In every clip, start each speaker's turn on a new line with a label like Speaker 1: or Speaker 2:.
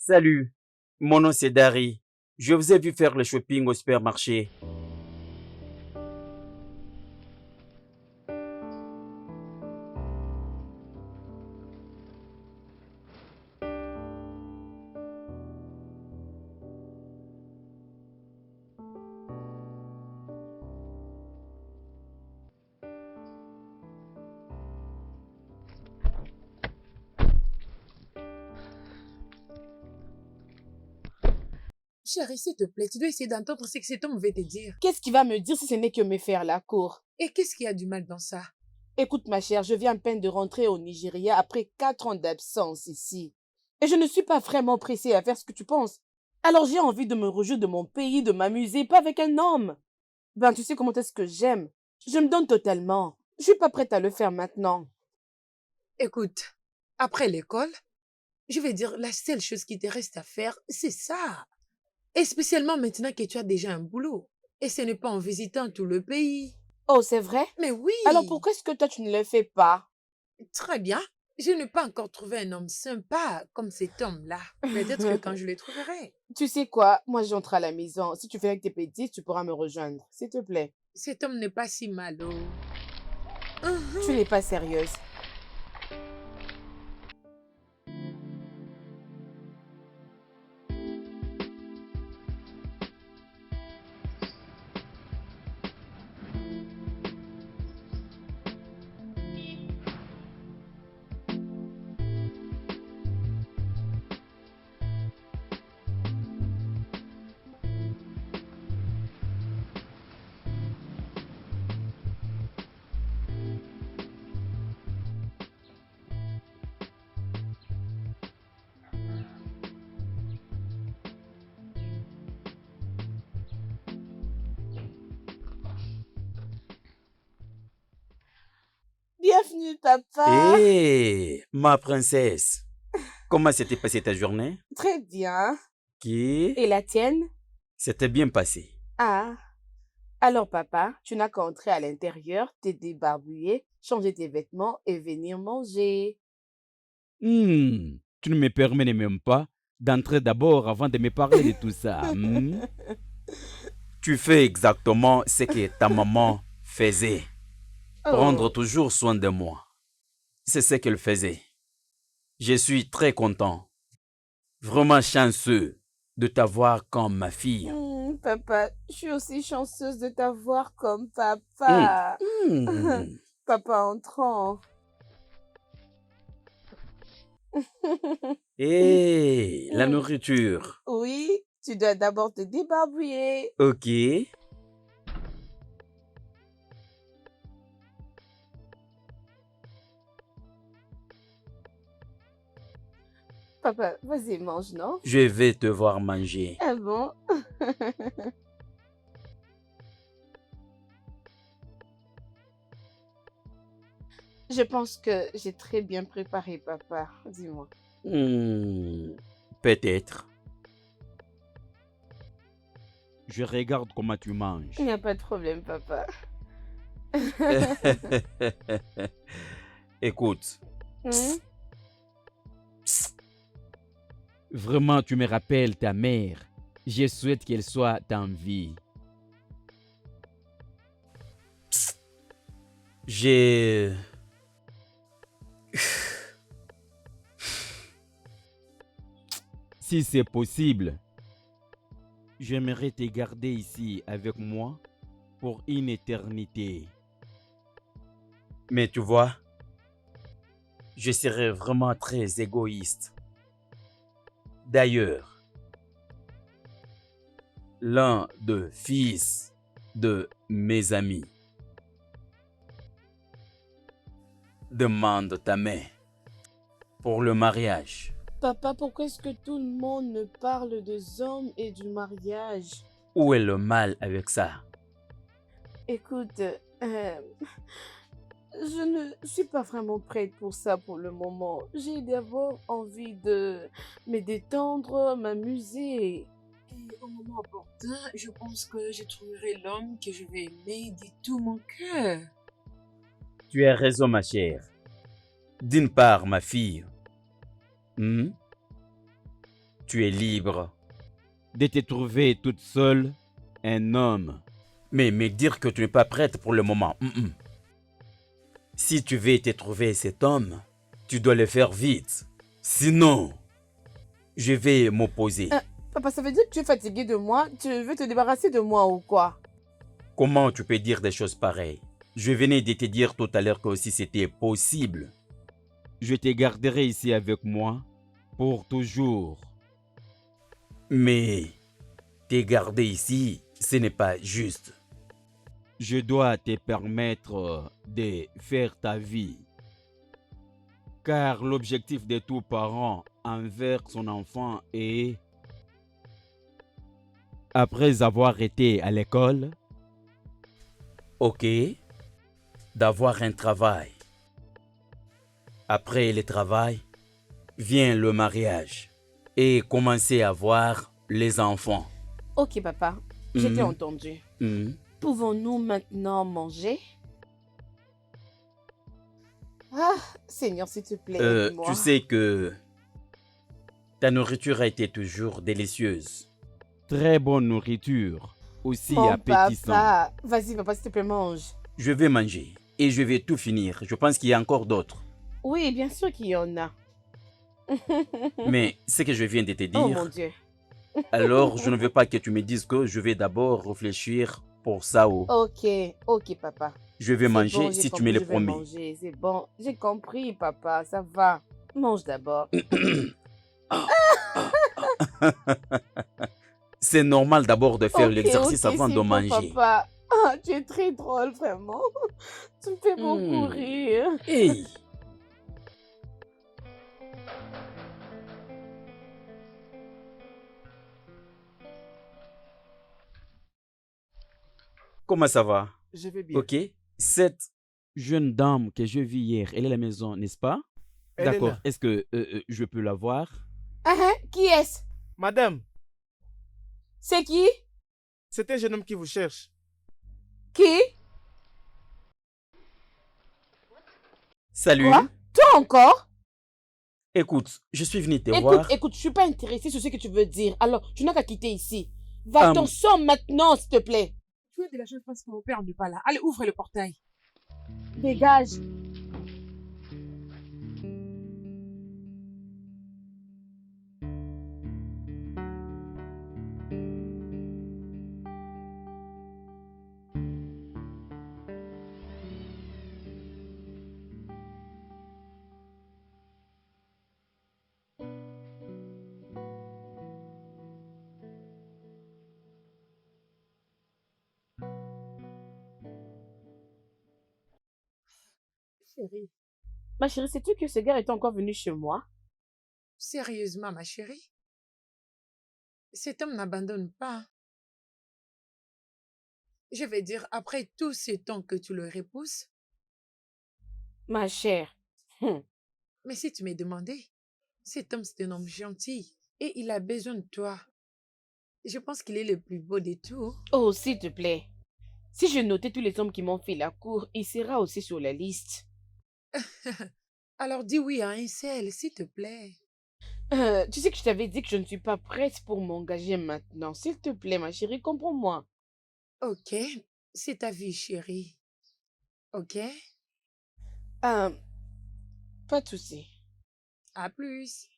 Speaker 1: Salut, mon nom c'est Dari. Je vous ai vu faire le shopping au supermarché.
Speaker 2: Chérie, s'il te plaît, tu dois essayer d'entendre ce que cet homme veut te dire.
Speaker 3: Qu'est-ce qu'il va me dire si ce n'est que me faire la cour?
Speaker 2: Et qu'est-ce qu'il y a du mal dans ça?
Speaker 3: Écoute, ma chère, je viens à peine de rentrer au Nigeria après 4 ans d'absence ici. Et je ne suis pas vraiment pressée à faire ce que tu penses. Alors j'ai envie de me réjouir de mon pays, de m'amuser, pas avec un homme. Ben, tu sais comment est-ce que j'aime. Je me donne totalement. Je suis pas prête à le faire maintenant.
Speaker 2: Écoute, après l'école, je vais dire, la seule chose qui te reste à faire, c'est ça. Et spécialement maintenant que tu as déjà un boulot. Et ce n'est pas en visitant tout le pays.
Speaker 3: Oh, c'est vrai?
Speaker 2: Mais oui,
Speaker 3: Alors pourquoi est-ce que toi tu ne le fais pas?
Speaker 2: très bien. Je n'ai pas encore trouvé un homme sympa comme cet homme-là. Peut-être que quand je le trouverai.
Speaker 3: Tu sais quoi? Moi j'entre à la maison. Si tu fais avec tes petits, tu pourras me rejoindre. S'il te plaît.
Speaker 2: Cet homme n'est pas si mal, oh.
Speaker 3: Tu n'es pas sérieuse. Bienvenue, papa.
Speaker 1: Hé, ma princesse, comment s'était passée ta journée?
Speaker 3: Très bien.
Speaker 1: Qui?
Speaker 3: Et la tienne?
Speaker 1: C'était bien passé.
Speaker 3: Ah. Alors, papa, tu n'as qu'à entrer à l'intérieur, te débarbouiller, changer tes vêtements et venir manger.
Speaker 1: Tu ne me permets même pas d'entrer d'abord avant de me parler de tout ça. Tu fais exactement ce que ta maman faisait. Prendre
Speaker 3: Oh,
Speaker 1: toujours soin de moi. C'est ce qu'elle faisait. Je suis très content, vraiment chanceux de t'avoir comme ma fille.
Speaker 3: papa, je suis aussi chanceuse de t'avoir comme
Speaker 1: Hum,
Speaker 3: papa.
Speaker 1: hum.
Speaker 3: Papa entrant.
Speaker 1: Et la nourriture.
Speaker 3: Oui, tu dois d'abord te débarbouiller.
Speaker 1: Ok.
Speaker 3: Papa, vas-y, mange, non?
Speaker 1: Je vais te voir manger.
Speaker 3: Ah bon? Je pense que j'ai très bien préparé, papa. Dis-moi.
Speaker 1: Peut-être. Je regarde comment tu manges.
Speaker 3: Il n'y a pas de problème, papa.
Speaker 1: Écoute,
Speaker 3: Hmm?
Speaker 1: vraiment, tu me rappelles ta mère. Je souhaite qu'elle soit en vie. J'ai... Si c'est possible, j'aimerais te garder ici avec moi pour une éternité. Mais tu vois, je serais vraiment très égoïste. D'ailleurs, l'un des fils de mes amis demande ta main pour le mariage.
Speaker 3: Papa, pourquoi est-ce que tout le monde me parle des hommes et du mariage?
Speaker 1: Où est le mal avec ça?
Speaker 3: Écoute, je ne suis pas vraiment prête pour ça pour le moment. J'ai d'abord envie de me détendre, m'amuser. Et au moment opportun, je pense que je trouverai l'homme que je vais aimer de tout mon cœur.
Speaker 1: Tu as raison, ma chère. D'une part, ma fille, Tu es libre.
Speaker 4: de te trouver toute seule un homme.
Speaker 1: Mais me dire que tu n'es pas prête pour le moment. Si tu veux te trouver cet homme, tu dois le faire vite. Sinon, je vais m'opposer.
Speaker 3: Papa, ça veut dire que tu es fatigué de moi? Tu veux te débarrasser de moi ou quoi?
Speaker 1: Comment tu peux dire des choses pareilles? Je venais de te dire tout à l'heure que si c'était possible.
Speaker 4: Je te garderai ici avec moi pour toujours.
Speaker 1: Mais te garder ici, ce n'est pas juste.
Speaker 4: Je dois te permettre de faire ta vie. Car l'objectif de tout parent envers son enfant est, après avoir été à l'école,
Speaker 1: Ok, d'avoir un travail. Après le travail, vient le mariage et commencer à avoir les enfants.
Speaker 3: Ok, papa, je t'ai
Speaker 1: Mhm.
Speaker 3: entendu.
Speaker 1: Mhm.
Speaker 3: Pouvons-nous maintenant manger? Ah, Seigneur, s'il te plaît, aide-moi.
Speaker 1: Tu sais que ta nourriture a été toujours délicieuse.
Speaker 4: très bonne nourriture, aussi
Speaker 3: Mon
Speaker 4: appétissant.
Speaker 3: papa, vas-y, papa, s'il te plaît, mange.
Speaker 1: Je vais manger et je vais tout finir. Je pense qu'il y a encore d'autres.
Speaker 3: Oui, bien sûr qu'il y en a.
Speaker 1: Mais ce que je viens de te
Speaker 3: Oh mon
Speaker 1: dire,
Speaker 3: Dieu.
Speaker 1: alors je ne veux pas que tu me dises que je vais d'abord réfléchir pour ça.
Speaker 3: Ok, papa.
Speaker 1: Je vais
Speaker 3: C'est
Speaker 1: manger
Speaker 3: bon, j'ai
Speaker 1: si tu
Speaker 3: compris,
Speaker 1: me le
Speaker 3: je vais
Speaker 1: promets.
Speaker 3: manger, c'est bon. J'ai compris, papa, ça va. Mange d'abord.
Speaker 1: C'est normal d'abord de faire l'exercice avant
Speaker 3: C'est
Speaker 1: de
Speaker 3: bon,
Speaker 1: manger.
Speaker 3: papa. Ah, tu es très drôle, vraiment. Tu me fais beaucoup
Speaker 1: Hmm.
Speaker 3: rire.
Speaker 1: Hey! Comment ça va?
Speaker 5: Je vais bien.
Speaker 1: Ok. Cette
Speaker 4: Jeune dame que je vis hier, elle est à la maison, n'est-ce pas?
Speaker 5: Elle est
Speaker 4: D'accord,
Speaker 5: là.
Speaker 4: est-ce que je peux la voir?
Speaker 3: Qui est-ce?
Speaker 5: Madame,
Speaker 3: C'est qui?
Speaker 5: c'est un jeune homme qui vous cherche.
Speaker 3: Qui?
Speaker 1: Salut.
Speaker 3: Quoi? Toi encore?
Speaker 1: Écoute, je suis venu te voir.
Speaker 3: Écoute, je suis pas intéressée sur ce que tu veux dire. Alors, tu n'as qu'à quitter ici. Va-t'en, sors maintenant, s'il te plaît.
Speaker 2: Tu as de la chance parce que mon père n'est pas là. Allez, ouvre le portail.
Speaker 3: Dégage.
Speaker 2: Chérie,
Speaker 3: Ma chérie, sais-tu que ce gars est encore venu chez moi?
Speaker 2: sérieusement, ma chérie, cet homme n'abandonne pas. Je vais dire, après tout ce temps que tu le repousses,
Speaker 3: Ma chère.
Speaker 2: mais si tu m'as demandé, cet homme, c'est un homme gentil et il a besoin de toi. Je pense qu'il est le plus beau de tous.
Speaker 3: Oh, s'il te plaît. Si je notais tous les hommes qui m'ont fait la cour, il sera aussi sur la liste.
Speaker 2: Alors dis oui à un seul, s'il te plaît.
Speaker 3: Tu sais que je t'avais dit que je ne suis pas prête pour m'engager maintenant. S'il te plaît, ma chérie, comprends-moi.
Speaker 2: Ok, c'est ta vie, chérie. Ok,
Speaker 3: Euh, Pas de souci.
Speaker 2: à plus.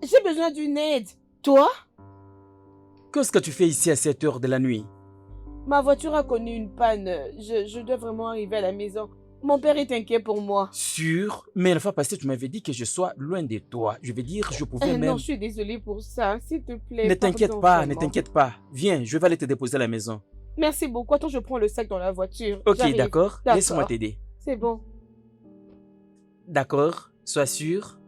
Speaker 3: J'ai besoin d'une aide. Toi?
Speaker 1: Qu'est-ce que tu fais ici à cette heure de la nuit?
Speaker 3: Ma voiture a connu une panne. Je dois vraiment arriver à la maison. Mon père est inquiet pour moi.
Speaker 1: Sûr, mais la fois passée, tu m'avais dit que je sois loin de toi. Je veux dire, je pouvais même...
Speaker 3: Non, je suis désolée pour ça. S'il te plaît,
Speaker 1: Ne t'inquiète
Speaker 3: pardon,
Speaker 1: pas,
Speaker 3: vraiment.
Speaker 1: ne t'inquiète pas. Viens, je vais aller te déposer à la maison.
Speaker 3: Merci beaucoup. Attends, je prends le sac dans la voiture.
Speaker 1: Ok,
Speaker 3: J'arrive.
Speaker 1: d'accord. Laisse-moi t'aider.
Speaker 3: C'est bon.
Speaker 1: D'accord, sois sûr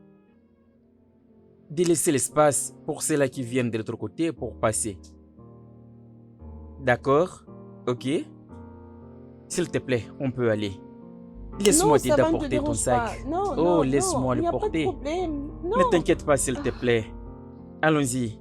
Speaker 1: de laisser l'espace pour ceux-là qui viennent de l'autre côté pour passer. D'accord? Ok? S'il te plaît, on peut aller. Laisse-moi t'aider à porter ton sac.
Speaker 3: Non,
Speaker 1: Oh, laisse-moi le porter.
Speaker 3: Il n'y a pas de problème. Non.
Speaker 1: Ne t'inquiète pas, s'il te plaît. Allons-y.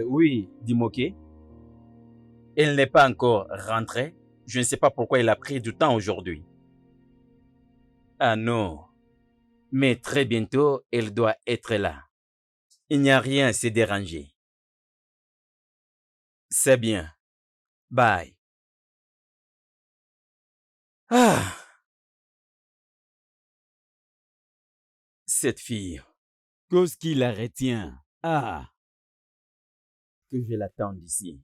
Speaker 1: Oui, dis-moi ok. Elle n'est pas encore rentrée. Je ne sais pas pourquoi elle a pris du temps aujourd'hui. Ah non. Mais très bientôt, elle doit être là. Il n'y a rien à se déranger. C'est bien. Bye. Ah. Cette fille.
Speaker 4: Qu'est-ce qui la retient? Ah,
Speaker 1: Que je l'attends ici.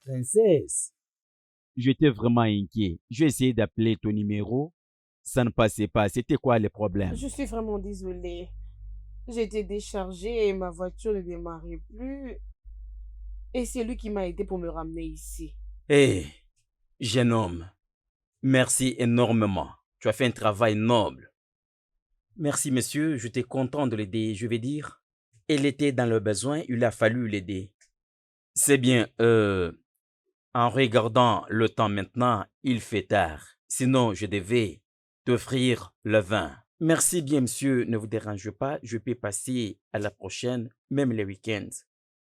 Speaker 1: Princesse.
Speaker 4: j'étais vraiment inquiet. J'ai essayé d'appeler ton numéro. Ça ne passait pas. C'était quoi le problème?
Speaker 3: Je suis vraiment désolée. J'ai été déchargée et ma voiture ne démarrait plus. Et c'est lui qui m'a aidé pour me ramener ici.
Speaker 1: Hé, jeune homme. Merci énormément. Tu as fait un travail noble. Merci, monsieur. J'étais content de l'aider. Je vais dire, elle était dans le besoin. Il a fallu l'aider. C'est bien. En regardant le temps maintenant, il fait tard. Sinon, je devais t'offrir le vin. Merci bien, monsieur. Ne vous dérangez pas. Je peux passer à la prochaine, même les week-ends.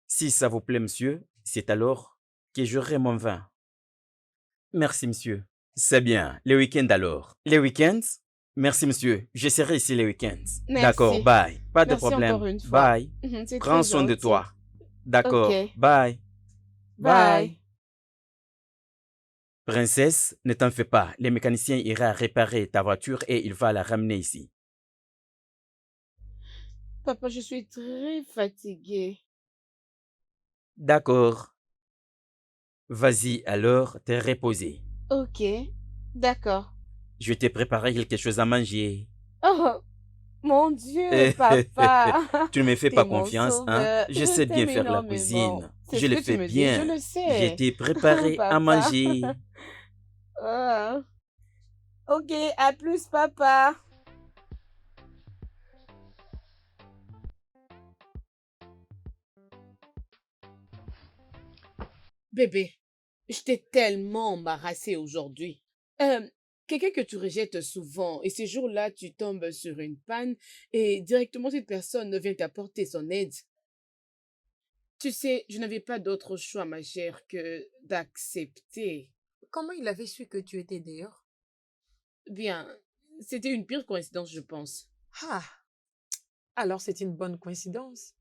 Speaker 1: Si ça vous plaît, monsieur, c'est alors que j'aurai mon vin. Merci, monsieur. C'est bien. Les week-ends alors. Les week-ends? Merci, monsieur. Je serai ici les week-ends.
Speaker 3: Merci.
Speaker 1: D'accord, bye. Pas de
Speaker 3: Merci
Speaker 1: problème.
Speaker 3: encore une fois.
Speaker 1: Bye.
Speaker 3: C'est
Speaker 1: Prends
Speaker 3: très
Speaker 1: soin de
Speaker 3: gentil.
Speaker 1: toi. D'accord.
Speaker 3: Ok.
Speaker 1: Bye.
Speaker 3: Bye.
Speaker 1: Princesse, ne t'en fais pas. Les mécaniciens ira réparer ta voiture et il va la ramener ici.
Speaker 3: Papa, je suis très fatiguée.
Speaker 1: D'accord. Vas-y alors te reposer.
Speaker 3: Ok. D'accord.
Speaker 1: Je t'ai préparé quelque chose à manger.
Speaker 3: Oh, mon Dieu, papa.
Speaker 1: Tu ne me fais
Speaker 3: T'es
Speaker 1: pas
Speaker 3: mon
Speaker 1: confiance, hein?
Speaker 3: sauveur.
Speaker 1: Je
Speaker 3: Je
Speaker 1: sais bien
Speaker 3: t'aime
Speaker 1: faire la
Speaker 3: énormément.
Speaker 1: cuisine.
Speaker 3: C'est
Speaker 1: Je
Speaker 3: ce
Speaker 1: le
Speaker 3: que tu
Speaker 1: fais
Speaker 3: me dis,
Speaker 1: bien.
Speaker 3: je le sais.
Speaker 1: Je t'ai préparé à
Speaker 3: Papa.
Speaker 1: manger.
Speaker 3: Ah. Ok, à plus, papa. Bébé, je t'ai tellement embarrassée aujourd'hui. Quelqu'un que tu rejettes souvent et ces jours-là, tu tombes sur une panne et directement cette personne vient t'apporter son aide. Tu sais, je n'avais pas d'autre choix, ma chère, que d'accepter.
Speaker 2: Comment il avait su que tu étais dehors?
Speaker 3: Bien, c'était une pire coïncidence, je pense.
Speaker 2: Ah, alors c'est une bonne coïncidence.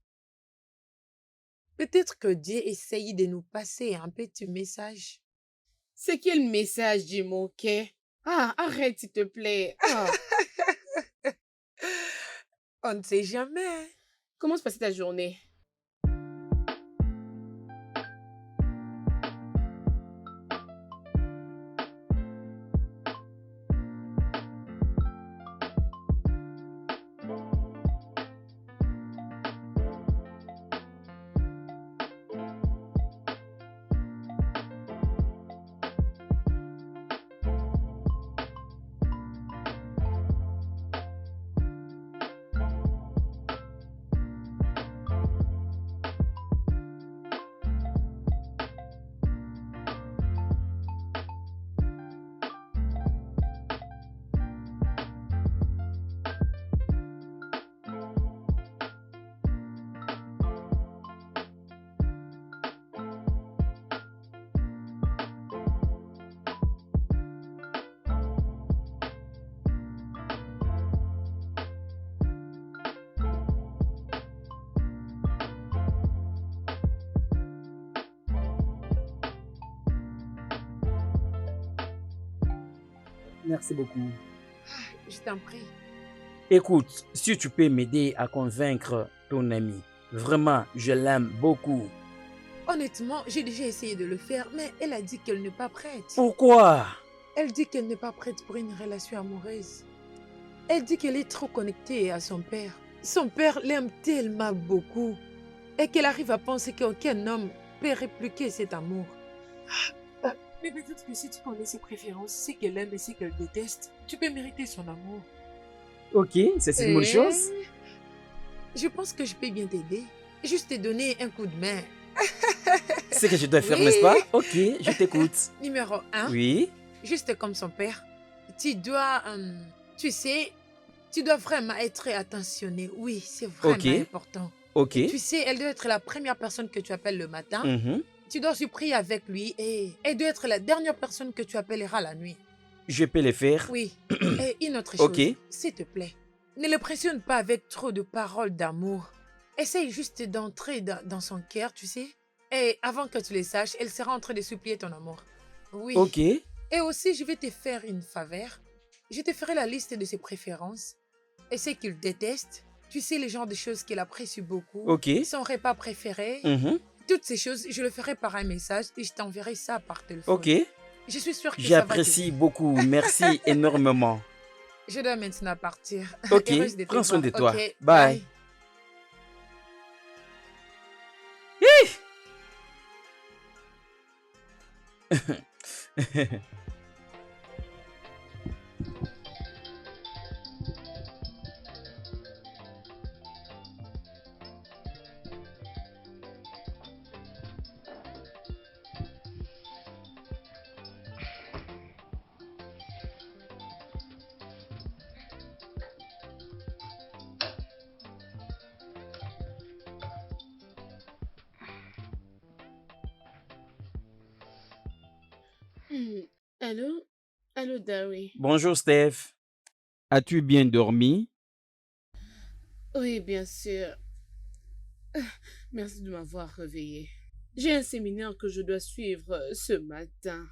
Speaker 2: Peut-être que Dieu essaye de nous passer un petit message.
Speaker 3: C'est quel message, dis-moi, ok? Ah, arrête, s'il te plaît. Ah.
Speaker 2: On ne sait jamais.
Speaker 3: Comment se passait ta journée?
Speaker 1: Merci beaucoup.
Speaker 2: Je t'en prie.
Speaker 1: Écoute, si tu peux m'aider à convaincre ton ami, vraiment, je l'aime beaucoup.
Speaker 2: Honnêtement, j'ai déjà essayé de le faire, mais elle a dit qu'elle n'est pas prête.
Speaker 1: Pourquoi?
Speaker 2: Elle dit qu'elle n'est pas prête pour une relation amoureuse. Elle dit qu'elle est trop connectée à son père. Son père l'aime tellement beaucoup et qu'elle arrive à penser qu'aucun homme peut répliquer cet amour. Mais peut-être que si tu connais ses préférences, ce qu'elle aime et ce qu'elle déteste, tu peux mériter son amour.
Speaker 1: Ok, c'est une bonne chose.
Speaker 2: Je pense que je peux bien t'aider. Juste te donner un coup de main.
Speaker 1: C'est ce que je dois faire,
Speaker 2: Oui.
Speaker 1: n'est-ce pas? Ok, je t'écoute.
Speaker 2: Numéro 1,
Speaker 1: Oui,
Speaker 2: juste comme son père, tu dois, tu sais, tu dois vraiment être attentionné. Oui, c'est vraiment
Speaker 1: Ok.
Speaker 2: important.
Speaker 1: ok.
Speaker 2: Tu sais, elle doit être la première personne que tu appelles le matin.
Speaker 1: Mhm.
Speaker 2: Tu dois se prier avec lui et elle doit être la dernière personne que tu appelleras la nuit.
Speaker 1: Je peux le faire.
Speaker 2: Oui. Et une autre chose,
Speaker 1: Ok.
Speaker 2: s'il te plaît, ne le pressionne pas avec trop de paroles d'amour. Essaye juste d'entrer dans son cœur, tu sais. Et avant que tu le saches, elle sera en train de supplier ton amour. Oui.
Speaker 1: Ok.
Speaker 2: Et aussi, je vais te faire une faveur. Je te ferai la liste de ses préférences et ce qu'il déteste. Tu sais, les genres de choses qu'il apprécie beaucoup.
Speaker 1: Ok.
Speaker 2: Son repas préféré.
Speaker 1: Mhm.
Speaker 2: Toutes ces choses, je le ferai par un message et je t'enverrai ça par téléphone.
Speaker 1: Ok.
Speaker 2: Je suis sûre que ça va
Speaker 1: J'apprécie
Speaker 2: t'aider.
Speaker 1: beaucoup. Merci énormément.
Speaker 2: Je dois maintenant partir.
Speaker 1: Ok.
Speaker 2: Heureuse de te
Speaker 1: Prends soin
Speaker 2: voir.
Speaker 1: de toi.
Speaker 2: Ok,
Speaker 1: Bye.
Speaker 3: Allô? Allô, Darry?
Speaker 1: Bonjour, Steph.
Speaker 4: As-tu bien dormi?
Speaker 3: Oui, bien sûr. Merci de m'avoir réveillé. J'ai un séminaire que je dois suivre ce matin.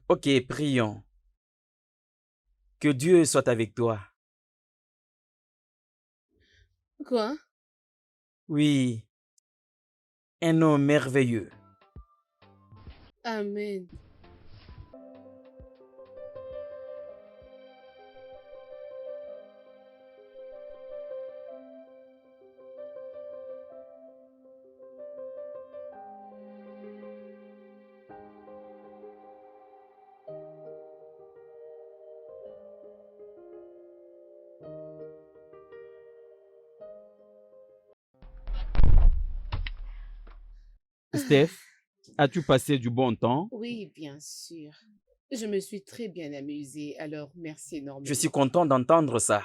Speaker 1: Ok, prions. Que Dieu soit avec toi.
Speaker 3: Quoi?
Speaker 1: Oui, un homme merveilleux.
Speaker 3: Amen.
Speaker 4: Steph, as-tu passé du bon temps?
Speaker 3: Oui, bien sûr. Je me suis très bien amusée, alors merci énormément.
Speaker 1: Je suis content d'entendre ça.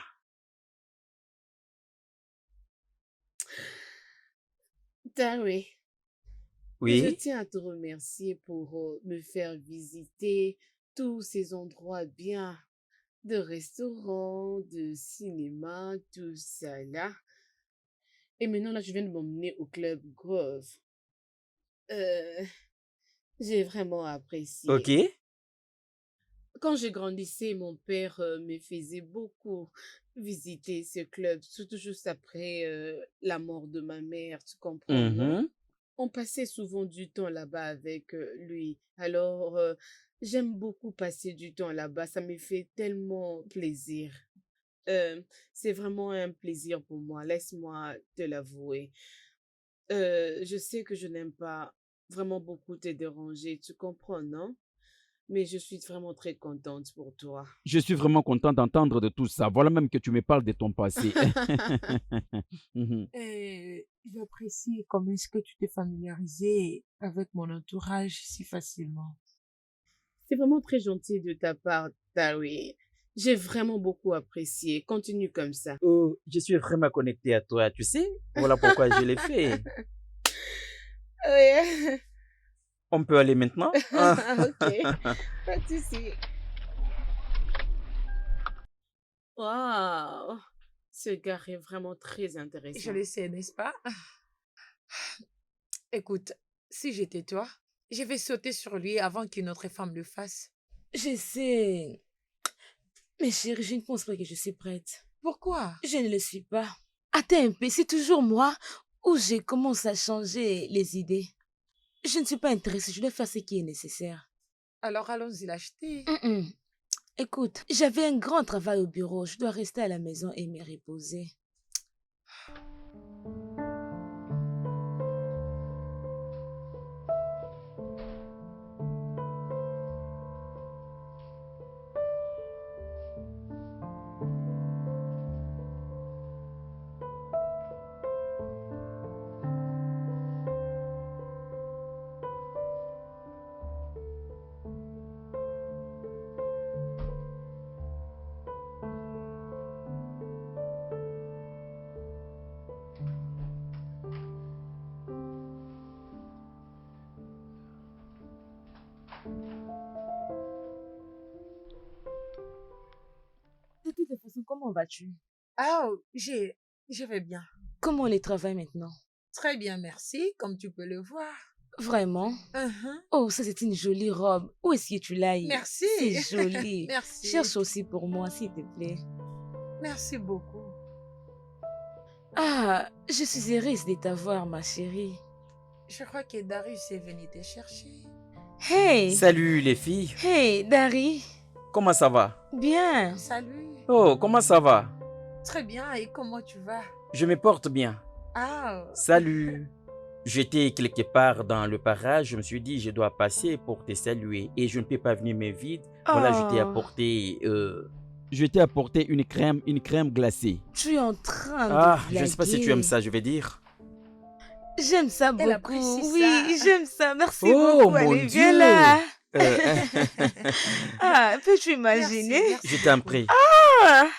Speaker 3: Darry, je
Speaker 1: Oui,
Speaker 3: tiens à te remercier pour me faire visiter tous ces endroits bien, de restaurants, de cinéma, tout ça là. Et maintenant, là, je viens de m'emmener au club Grove. Euh, j'ai vraiment apprécié.
Speaker 1: ok.
Speaker 3: Quand je grandissais, mon père me faisait beaucoup visiter ce club, surtout juste après la mort de ma mère, tu comprends, non?
Speaker 1: Mhm.
Speaker 3: On passait souvent du temps là-bas avec lui. Alors, j'aime beaucoup passer du temps là-bas. Ça me fait tellement plaisir. Euh, c'est vraiment un plaisir pour moi. Laisse-moi te l'avouer. Je sais que je n'aime pas vraiment beaucoup te déranger. Tu comprends, non? Mais je suis vraiment très contente pour toi.
Speaker 4: Je suis vraiment content d'entendre de tout ça. Voilà même que tu me parles de ton passé. Mhm.
Speaker 2: J'apprécie comment est-ce que tu t'es familiarisé avec mon entourage si facilement.
Speaker 3: C'est vraiment très gentil de ta part, Tari. J'ai vraiment beaucoup apprécié. Continue comme ça.
Speaker 1: Oh, je suis vraiment connecté à toi, tu sais. Voilà pourquoi je l'ai fait.
Speaker 3: Oui.
Speaker 1: On peut aller maintenant?
Speaker 3: Ok. Pas de souci. Waouh. Ce gars est vraiment très
Speaker 2: Je
Speaker 3: intéressant.
Speaker 2: le sais, n'est-ce pas? Écoute, si j'étais toi, je vais sauter sur lui avant qu'une autre femme le fasse.
Speaker 3: Je sais. Mais chérie, je ne pense pas que je suis prête.
Speaker 2: Pourquoi?
Speaker 3: Je ne le suis pas. Attends un peu, c'est toujours moi où je commence à changer les idées. Je ne suis pas intéressée, je dois faire ce qui est nécessaire.
Speaker 2: Alors allons-y l'acheter.
Speaker 3: Mm-mm. Écoute, j'avais un grand travail au bureau, je dois rester à la maison et me reposer. De toute façon, comment vas-tu?
Speaker 2: Ah, je vais bien.
Speaker 3: Comment les travail maintenant?
Speaker 2: Très bien, merci, comme tu peux le voir.
Speaker 3: Vraiment?
Speaker 2: Mhm.
Speaker 3: Oh, ça c'est une jolie robe. Où est-ce que tu l'as eu?
Speaker 2: Merci.
Speaker 3: C'est joli.
Speaker 2: Merci.
Speaker 3: Cherche aussi pour moi, s'il te plaît.
Speaker 2: Merci beaucoup.
Speaker 3: Ah, je suis heureuse de t'avoir, ma chérie.
Speaker 2: Je crois que Darius est venu te chercher.
Speaker 3: Hey!
Speaker 1: Salut les filles,
Speaker 3: Hey, Dari!
Speaker 1: comment ça va?
Speaker 3: Bien!
Speaker 2: Salut.
Speaker 1: Oh, comment ça va?
Speaker 2: Très bien, et comment tu vas?
Speaker 1: Je me porte bien.
Speaker 2: Ah,
Speaker 1: Salut. J'étais quelque part dans le parage, je me suis dit je dois passer pour te saluer et je ne peux pas venir me vide. Voilà, je t'ai
Speaker 3: Oh,
Speaker 1: apporté...
Speaker 4: Je t'ai apporté une crème glacée.
Speaker 3: tu es en train de
Speaker 1: Ah, je ne sais pas si tu aimes
Speaker 3: blaguer.
Speaker 1: ça, je vais dire.
Speaker 3: J'aime ça
Speaker 2: Elle
Speaker 3: beaucoup.
Speaker 2: apprécie ça.
Speaker 3: Oui, j'aime ça. Merci
Speaker 1: Oh
Speaker 3: beaucoup.
Speaker 1: mon
Speaker 3: Allez,
Speaker 1: Dieu!
Speaker 3: viens là.
Speaker 1: Euh,
Speaker 3: Ah, peux-tu
Speaker 2: merci,
Speaker 3: imaginer?
Speaker 2: merci
Speaker 1: je t'en
Speaker 2: beaucoup.
Speaker 1: prie.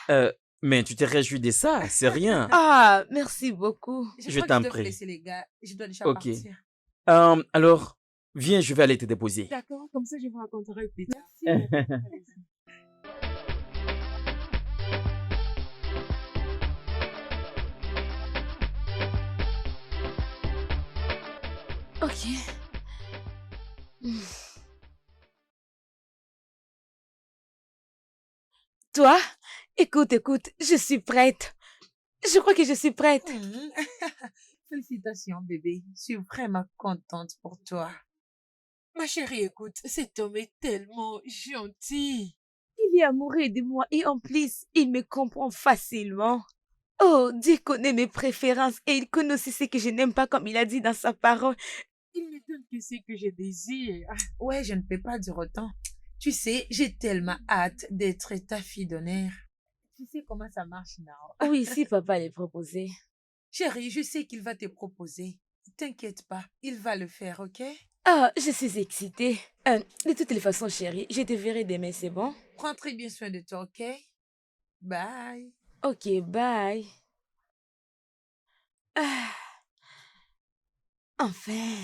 Speaker 3: Ah,
Speaker 1: Mais tu te réjouis de ça, c'est rien.
Speaker 3: ah, merci beaucoup.
Speaker 2: Je
Speaker 1: Je
Speaker 2: crois que
Speaker 1: t'en
Speaker 2: je dois
Speaker 1: prie.
Speaker 2: laisser les gars. Je dois déjà
Speaker 1: Ok.
Speaker 2: partir.
Speaker 1: Alors, viens, je vais aller te déposer.
Speaker 2: D'accord, comme ça je vous raconterai plus tard.
Speaker 3: Ok. Hmm. Toi, écoute, je suis prête. Je crois que je suis prête.
Speaker 2: Mhm. Félicitations, bébé. Je suis vraiment contente pour toi. Ma chérie, écoute, cet homme est tellement gentil.
Speaker 3: Il est amoureux de moi et en plus, il me comprend facilement. Oh, Dieu connaît mes préférences et il connaît aussi ce que je n'aime pas comme il a dit dans sa parole.
Speaker 2: Il me donne que ce que je désire. Ouais, je ne peux pas dire autant. Tu sais, j'ai tellement hâte d'être ta fille d'honneur. Tu sais comment ça marche, now.
Speaker 3: Oui, si papa l'a proposé.
Speaker 2: Chérie, je sais qu'il va te proposer. T'inquiète pas, il va le faire, ok?
Speaker 3: Ah, je suis excitée. De toutes les façons, chérie, je te verrai demain, c'est bon?
Speaker 2: Prends très bien soin de toi, ok? Bye.
Speaker 3: Ok, bye. Ah, enfin.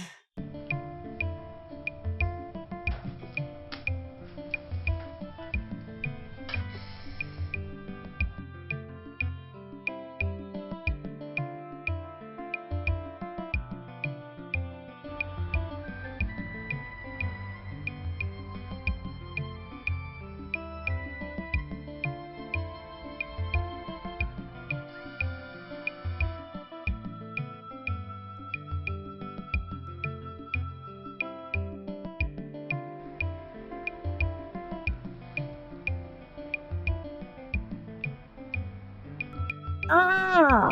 Speaker 1: Ah!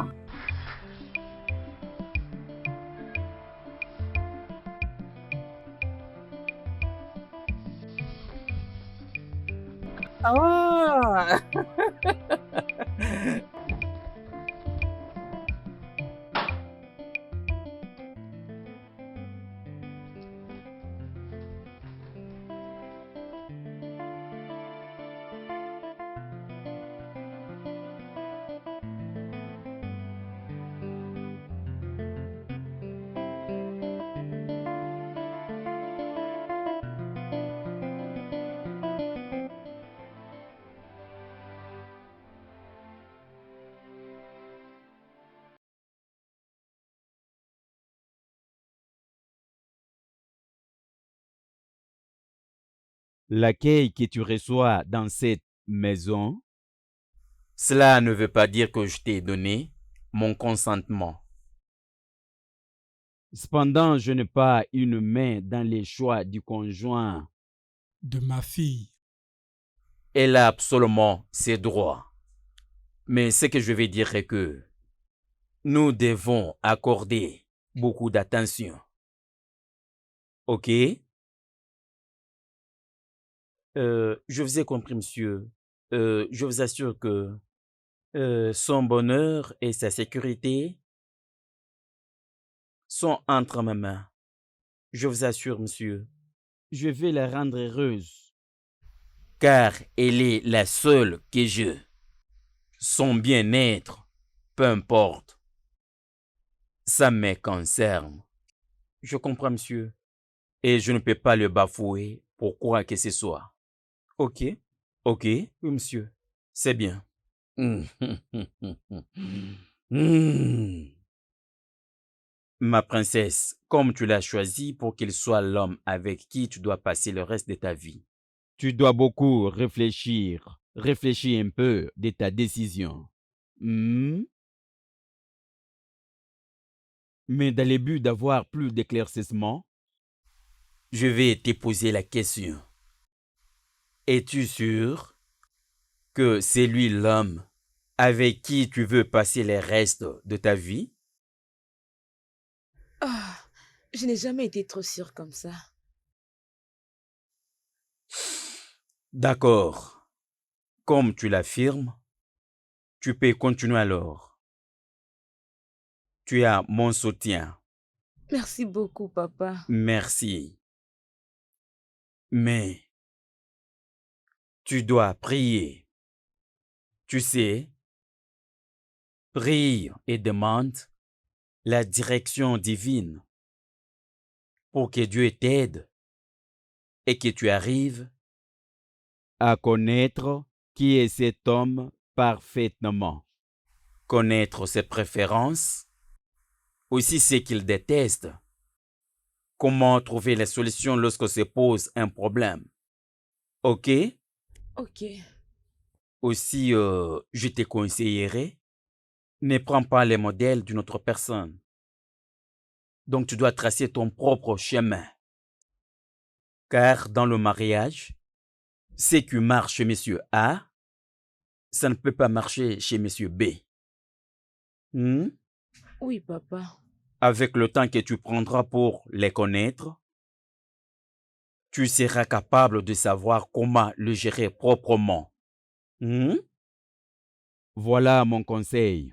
Speaker 1: Ah!
Speaker 4: L'accueil que tu reçois dans cette maison,
Speaker 1: Cela ne veut pas dire que je t'ai donné mon consentement.
Speaker 4: cependant, je n'ai pas une main dans les choix du conjoint.
Speaker 6: de ma fille.
Speaker 1: Elle a absolument ses droits. Mais ce que je vais dire est que nous devons accorder beaucoup d'attention. OK? Je vous ai compris, monsieur. Je vous assure que son bonheur et sa sécurité sont entre mes mains. Je vous assure, monsieur.
Speaker 4: Je vais la rendre heureuse.
Speaker 1: Car elle est la seule que je. Son bien-être, peu importe, ça me concerne. Je comprends, monsieur. Et je ne peux pas le bafouer pour quoi que ce soit. OK? OK, oui, monsieur. C'est bien. Ma princesse, comme tu l'as choisi pour qu'il soit l'homme avec qui tu dois passer le reste de ta vie.
Speaker 4: Tu dois beaucoup réfléchir. Réfléchis un peu de ta décision. Hmm? Mais dans le but d'avoir plus d'éclaircissement,
Speaker 1: Je vais te poser la question. Es-tu sûr que c'est lui l'homme avec qui tu veux passer le reste de ta vie?
Speaker 3: Ah, je n'ai jamais été trop sûre comme ça.
Speaker 1: D'accord. Comme tu l'affirmes, tu peux continuer alors. Tu as mon soutien.
Speaker 3: Merci beaucoup, papa.
Speaker 1: Merci. Mais tu dois prier. Tu sais, prie et demande la direction divine pour que Dieu t'aide et que tu arrives
Speaker 4: à connaître qui est cet homme parfaitement.
Speaker 1: à connaître ses préférences, aussi ce qu'il déteste, comment trouver les solutions lorsque se pose un problème. OK?
Speaker 3: Ok.
Speaker 1: Aussi, je te conseillerais, ne prends pas les modèles d'une autre personne. Donc, tu dois tracer ton propre chemin. Car dans le mariage, ce qui marche chez monsieur A, ça ne peut pas marcher chez monsieur B. Hmm?
Speaker 3: Oui, papa.
Speaker 1: Avec le temps que tu prendras pour les connaître, tu seras capable de savoir comment le gérer proprement. Hmm?
Speaker 4: Voilà mon conseil.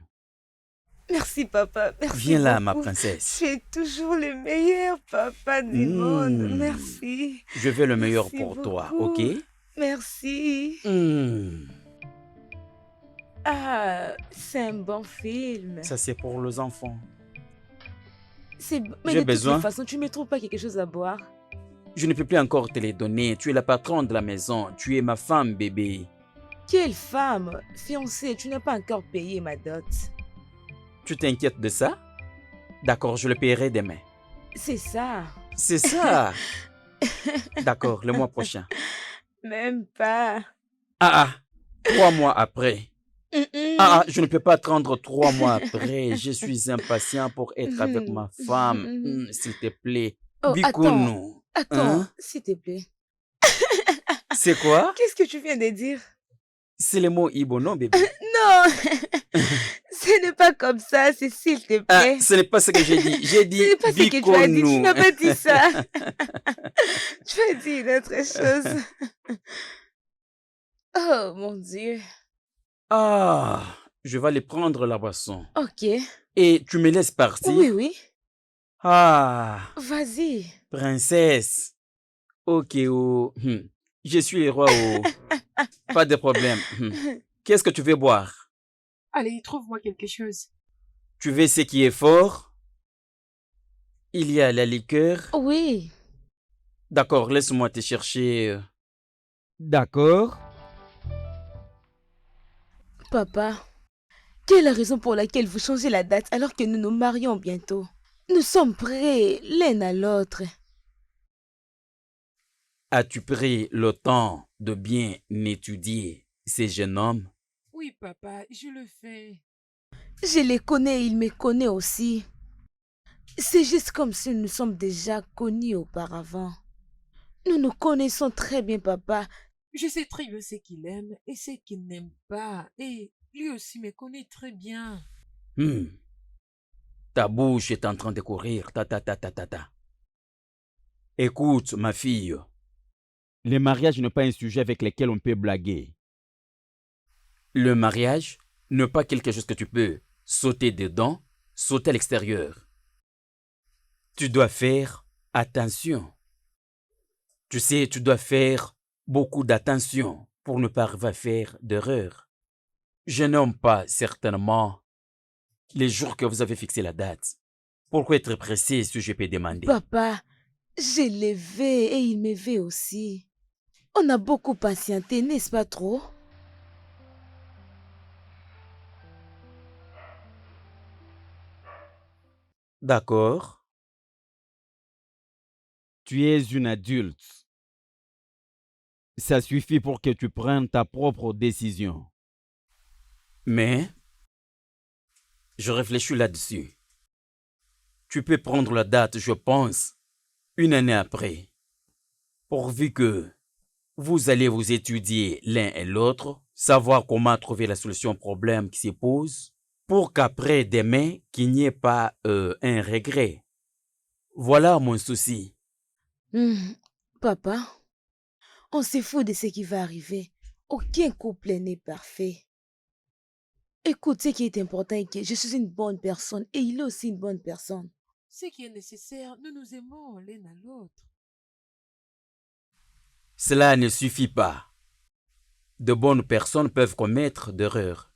Speaker 3: Merci, papa. Merci
Speaker 1: Viens là, ma
Speaker 3: beaucoup.
Speaker 1: princesse.
Speaker 3: Tu es toujours le meilleur papa du monde. Merci.
Speaker 1: Je veux le meilleur
Speaker 3: Merci
Speaker 1: pour toi,
Speaker 3: beaucoup.
Speaker 1: OK?
Speaker 3: Merci.
Speaker 1: Hmm.
Speaker 3: Ah, c'est un bon film.
Speaker 1: Ça, c'est pour les enfants.
Speaker 3: Mais
Speaker 1: J'ai
Speaker 3: de
Speaker 1: besoin.
Speaker 3: toute façon, tu ne me trouves pas quelque chose à boire?
Speaker 1: Je ne peux plus encore te les donner. Tu es la patronne de la maison. Tu es ma femme, bébé.
Speaker 3: Quelle femme? Fiancée, tu n'as pas encore payé ma dot.
Speaker 1: Tu t'inquiètes de ça? D'accord, je le paierai demain.
Speaker 3: C'est ça.
Speaker 1: C'est ça. D'accord, le mois prochain.
Speaker 3: Même pas.
Speaker 1: Ah, 3 mois après.
Speaker 3: Mm-mm.
Speaker 1: Je ne peux pas attendre 3 mois après. Je suis impatient pour être avec ma femme. S'il te plaît.
Speaker 3: Oh,
Speaker 1: Bikounou.
Speaker 3: Attends,
Speaker 1: Hein?
Speaker 3: s'il te plaît.
Speaker 1: C'est quoi?
Speaker 3: Qu'est-ce que tu viens de dire?
Speaker 1: C'est le mot Ibo, non, bébé?
Speaker 3: Non, ce n'est pas comme ça, c'est s'il te plaît.
Speaker 1: Ce n'est pas ce que j'ai dit. J'ai dit
Speaker 3: Ce n'est pas ce que tu as dit, tu
Speaker 1: Bikounou.
Speaker 3: n'as pas dit ça. Tu as dit une autre chose. Oh mon Dieu.
Speaker 1: Je vais aller prendre la boisson.
Speaker 3: Ok.
Speaker 1: Et tu me laisses partir?
Speaker 3: Oui, oui. Vas-y.
Speaker 1: Princesse. Ok, oh. Je suis le roi, oh. Pas de problème. Qu'est-ce que tu veux boire?
Speaker 2: Allez, trouve-moi quelque chose.
Speaker 1: Tu veux ce qui est fort? Il y a la liqueur.
Speaker 3: Oui.
Speaker 1: D'accord, laisse-moi te chercher.
Speaker 4: D'accord?
Speaker 3: Papa, quelle est la raison pour laquelle vous changez la date alors que nous nous marions bientôt? Nous sommes prêts l'un à l'autre.
Speaker 1: As-tu pris le temps de bien étudier ces jeunes hommes?
Speaker 2: Oui, papa, je le fais.
Speaker 3: Je les connais, il me connaît aussi. C'est juste comme si nous sommes déjà connus auparavant. Nous nous connaissons très bien, papa.
Speaker 2: Je sais très bien ce qu'il aime et ce qu'il n'aime pas. Et lui aussi me connaît très bien.
Speaker 1: Hmm. Ta bouche est en train de courir. Ta, ta, ta, ta, ta, ta. Écoute, ma fille.
Speaker 4: Le mariage n'est pas un sujet avec lequel on peut blaguer.
Speaker 1: Le mariage n'est pas quelque chose que tu peux sauter dedans, sauter à l'extérieur. Tu dois faire attention. Tu sais, tu dois faire beaucoup d'attention pour ne pas arriver à faire d'erreur. Je nomme pas certainement les jours que vous avez fixé la date. Pourquoi être pressé si je peux demander?
Speaker 3: Papa, je l'ai vu et il me veut aussi. On a beaucoup patienté, n'est-ce pas trop?
Speaker 1: D'accord.
Speaker 4: Tu es une adulte. Ça suffit pour que tu prennes ta propre décision.
Speaker 1: Mais je réfléchis là-dessus. Tu peux prendre la date, je pense, une année après, pourvu que vous allez vous étudier l'un et l'autre, savoir comment trouver la solution au problème qui se pose, pour qu'après demain, qu'il n'y ait pas un regret. Voilà mon souci.
Speaker 3: Papa, on se fout de ce qui va arriver. Aucun couple n'est parfait. Écoute, ce qui est important est que je suis une bonne personne et il est aussi une bonne personne.
Speaker 2: Ce qui est nécessaire, nous nous aimons l'un à l'autre.
Speaker 1: Cela ne suffit pas. De bonnes personnes peuvent commettre d'erreurs.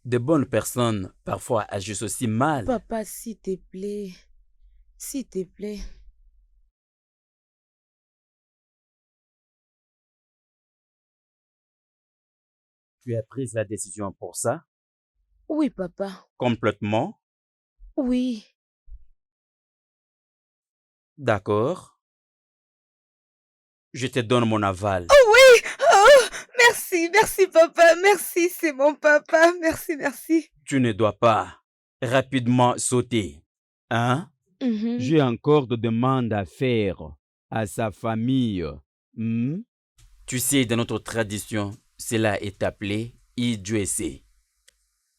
Speaker 1: De bonnes personnes parfois agissent aussi mal.
Speaker 3: Papa, s'il te plaît. S'il te plaît.
Speaker 1: Tu as pris la décision pour ça?
Speaker 3: Oui, papa.
Speaker 1: Complètement?
Speaker 3: Oui.
Speaker 1: D'accord. Je te donne mon aval.
Speaker 3: Oh oui! Oh, merci, merci, papa. Merci, c'est mon papa. Merci, merci.
Speaker 1: Tu ne dois pas rapidement sauter. Hein?
Speaker 4: J'ai encore des demandes à faire à sa famille.
Speaker 1: Tu sais, dans notre tradition, cela est appelé Idjwese.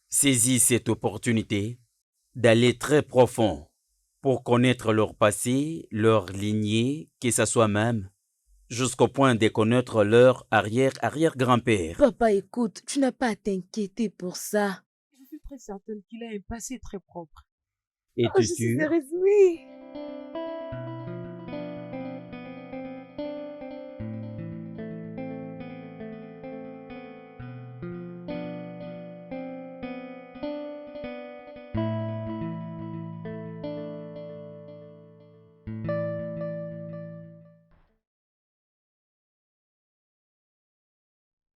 Speaker 1: Saisis cette opportunité d'aller très profond pour connaître leur passé, leur lignée, que ce soit même, jusqu'au point de connaître leur arrière-arrière-grand-père.
Speaker 3: Papa, écoute, tu n'as pas à t'inquiéter pour ça.
Speaker 2: Je suis très certaine qu'il a un passé très propre.
Speaker 4: Es-tu
Speaker 3: Je suis
Speaker 4: sûr?
Speaker 3: heureuse, oui.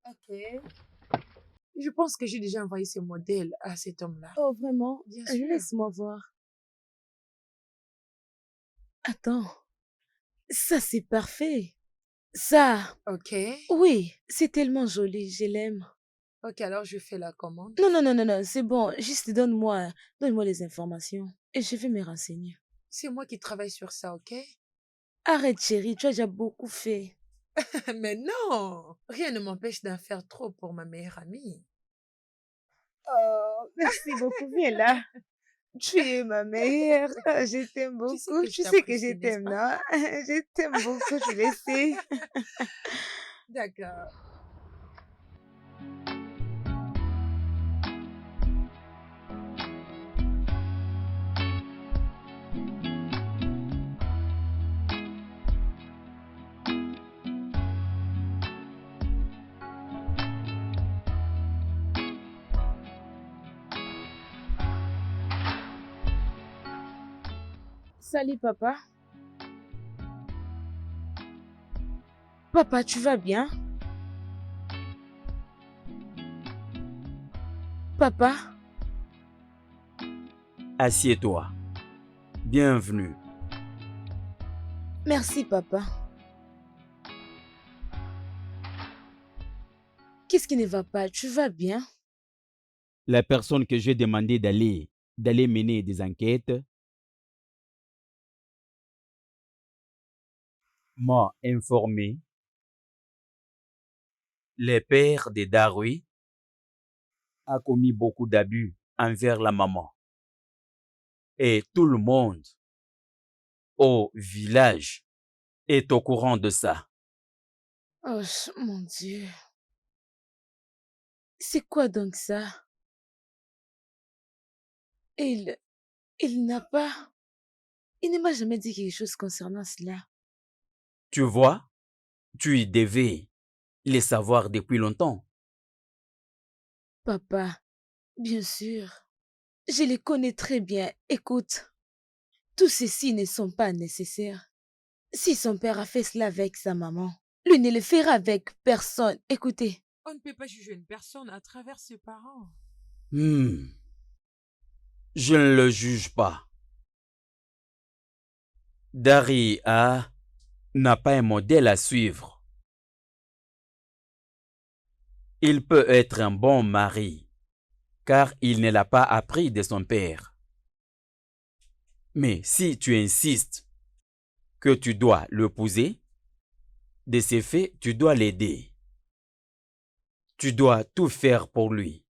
Speaker 2: Ok. Je pense que j'ai déjà envoyé ce modèle à cet homme-là.
Speaker 3: Oh, vraiment?
Speaker 2: Bien sûr.
Speaker 3: Laisse-moi voir. Attends. Ça, c'est parfait. Ça,
Speaker 2: Ok.
Speaker 3: oui, c'est tellement joli, je l'aime.
Speaker 2: Ok, alors je fais la commande.
Speaker 3: Non, non, non, non, non, c'est bon. Juste donne-moi les informations et je vais me renseigner.
Speaker 2: C'est moi qui travaille sur ça, ok?
Speaker 3: Arrête, chérie, tu as déjà beaucoup fait.
Speaker 2: Mais non! Rien ne m'empêche d'en faire trop pour ma meilleure amie.
Speaker 3: Oh, merci beaucoup, viens là. Tu es ma meilleure. Je t'aime beaucoup. Tu sais que je
Speaker 2: t'apprécie, n'est-ce
Speaker 3: t'aime,
Speaker 2: pas?
Speaker 3: non? Je t'aime beaucoup, tu le sais.
Speaker 2: D'accord.
Speaker 3: Salut, papa. Papa, tu vas bien? Papa?
Speaker 1: Assieds-toi. Bienvenue.
Speaker 3: Merci, papa. Qu'est-ce qui ne va pas? Tu vas bien?
Speaker 4: La personne que j'ai demandé d'aller mener des enquêtes m'a informé le père de Darui a commis beaucoup d'abus envers la maman. Et tout le monde au village est au courant de ça.
Speaker 3: Oh, mon Dieu. C'est quoi donc ça? Il, il n'a pas... Il ne m'a jamais dit quelque chose concernant cela.
Speaker 4: Tu vois, tu devais le savoir depuis longtemps.
Speaker 3: Papa, bien sûr. Je les connais très bien. Écoute, tous ceci ne sont pas nécessaires. Si son père a fait cela avec sa maman, lui ne le fera avec personne. Écoutez,
Speaker 2: On ne peut pas juger une personne à travers ses parents.
Speaker 4: Hmm, Je ne le juge pas. Daria n'a pas un modèle à suivre. Il peut être un bon mari, car il ne l'a pas appris de son père. Mais si tu insistes que tu dois l'épouser, de ces faits, tu dois l'aider. Tu dois tout faire pour lui,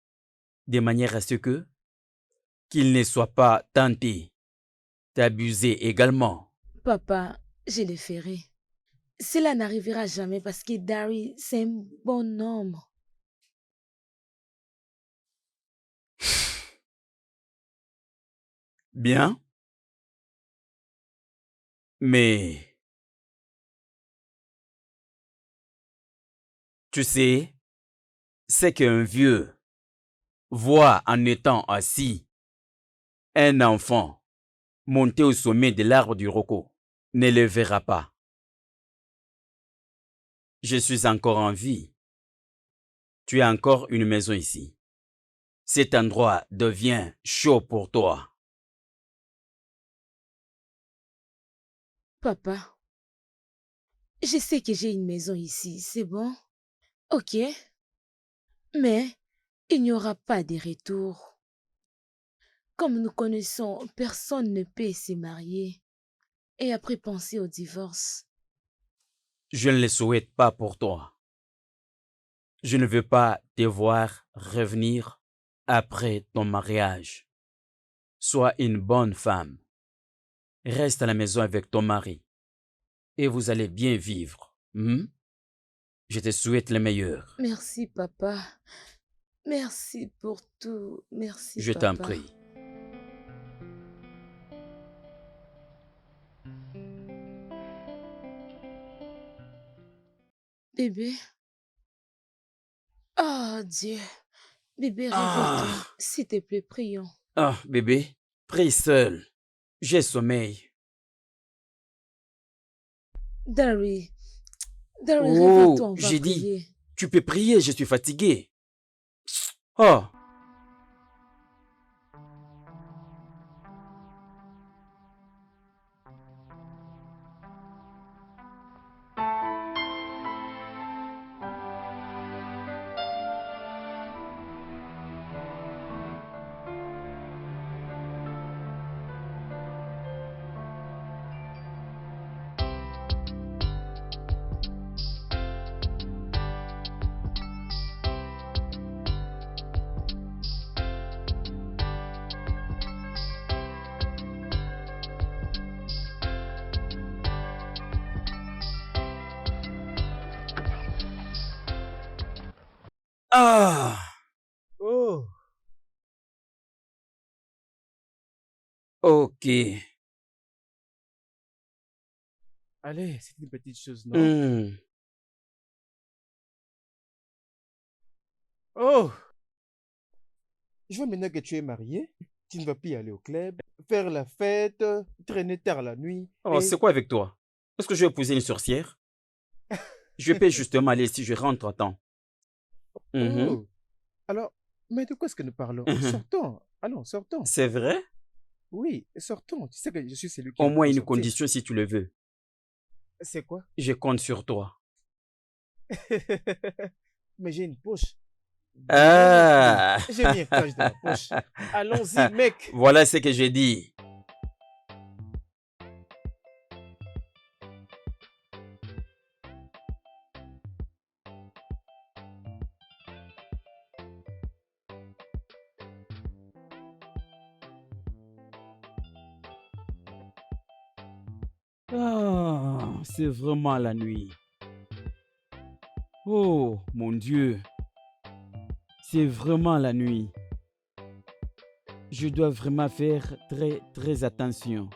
Speaker 4: de manière à ce que qu'il ne soit pas tenté d'abuser également.
Speaker 3: papa, je le ferai. Cela n'arrivera jamais parce que Dari, c'est un bon homme.
Speaker 4: Bien, mais tu sais, c'est qu'un vieux voit en étant assis un enfant monter au sommet de l'arbre du Roko, ne le verra pas. Je suis encore en vie. Tu as encore une maison ici. Cet endroit devient chaud pour toi.
Speaker 3: Papa, je sais que j'ai une maison ici, c'est bon? Ok, mais il n'y aura pas de retour. Comme nous connaissons, personne ne peut se marier et après penser au divorce.
Speaker 4: Je ne le souhaite pas pour toi. Je ne veux pas te voir revenir après ton mariage. Sois une bonne femme. Reste à la maison avec ton mari et vous allez bien vivre. Je te souhaite le meilleur.
Speaker 3: Merci, papa. Merci pour tout. Merci,
Speaker 4: Je t'en
Speaker 3: papa.
Speaker 4: prie.
Speaker 3: Bébé. Oh Dieu. Bébé, réveille-toi.
Speaker 4: Ah,
Speaker 3: S'il te plaît, prions.
Speaker 4: bébé, prie seul. J'ai sommeil.
Speaker 3: Dari. Dari, réveille-toi,
Speaker 4: Oh,
Speaker 3: on va
Speaker 4: j'ai dit,
Speaker 3: prier.
Speaker 4: tu peux prier, je suis fatigué. Oh, ah,
Speaker 5: Oh,
Speaker 4: ok.
Speaker 5: allez, c'est une petite chose, non?
Speaker 4: Hmm,
Speaker 5: Oh, je vois maintenant que tu es marié. Tu ne vas plus aller au club, faire la fête, traîner tard la nuit.
Speaker 4: Oh,
Speaker 5: Et
Speaker 4: c'est quoi avec toi? Est-ce que je vais épouser une sorcière? Je peux justement aller si je rentre à temps. Mhm,
Speaker 5: oh, alors, mais de quoi est-ce que nous parlons?
Speaker 4: mhm.
Speaker 5: Sortons, allons, sortons.
Speaker 4: C'est vrai?
Speaker 5: Oui, sortons. Tu sais que je suis celui qui
Speaker 4: Au
Speaker 5: aime
Speaker 4: moins
Speaker 5: trop
Speaker 4: une
Speaker 5: sortir.
Speaker 4: condition si tu le veux.
Speaker 5: C'est quoi?
Speaker 4: Je compte sur toi.
Speaker 5: Mais j'ai une poche.
Speaker 4: Ah,
Speaker 5: J'ai mis un cash dans la poche. Allons-y, mec.
Speaker 4: voilà ce que j'ai dit.
Speaker 1: Ah, c'est vraiment la nuit. Oh, mon Dieu. C'est vraiment la nuit. Je dois vraiment faire très, très attention.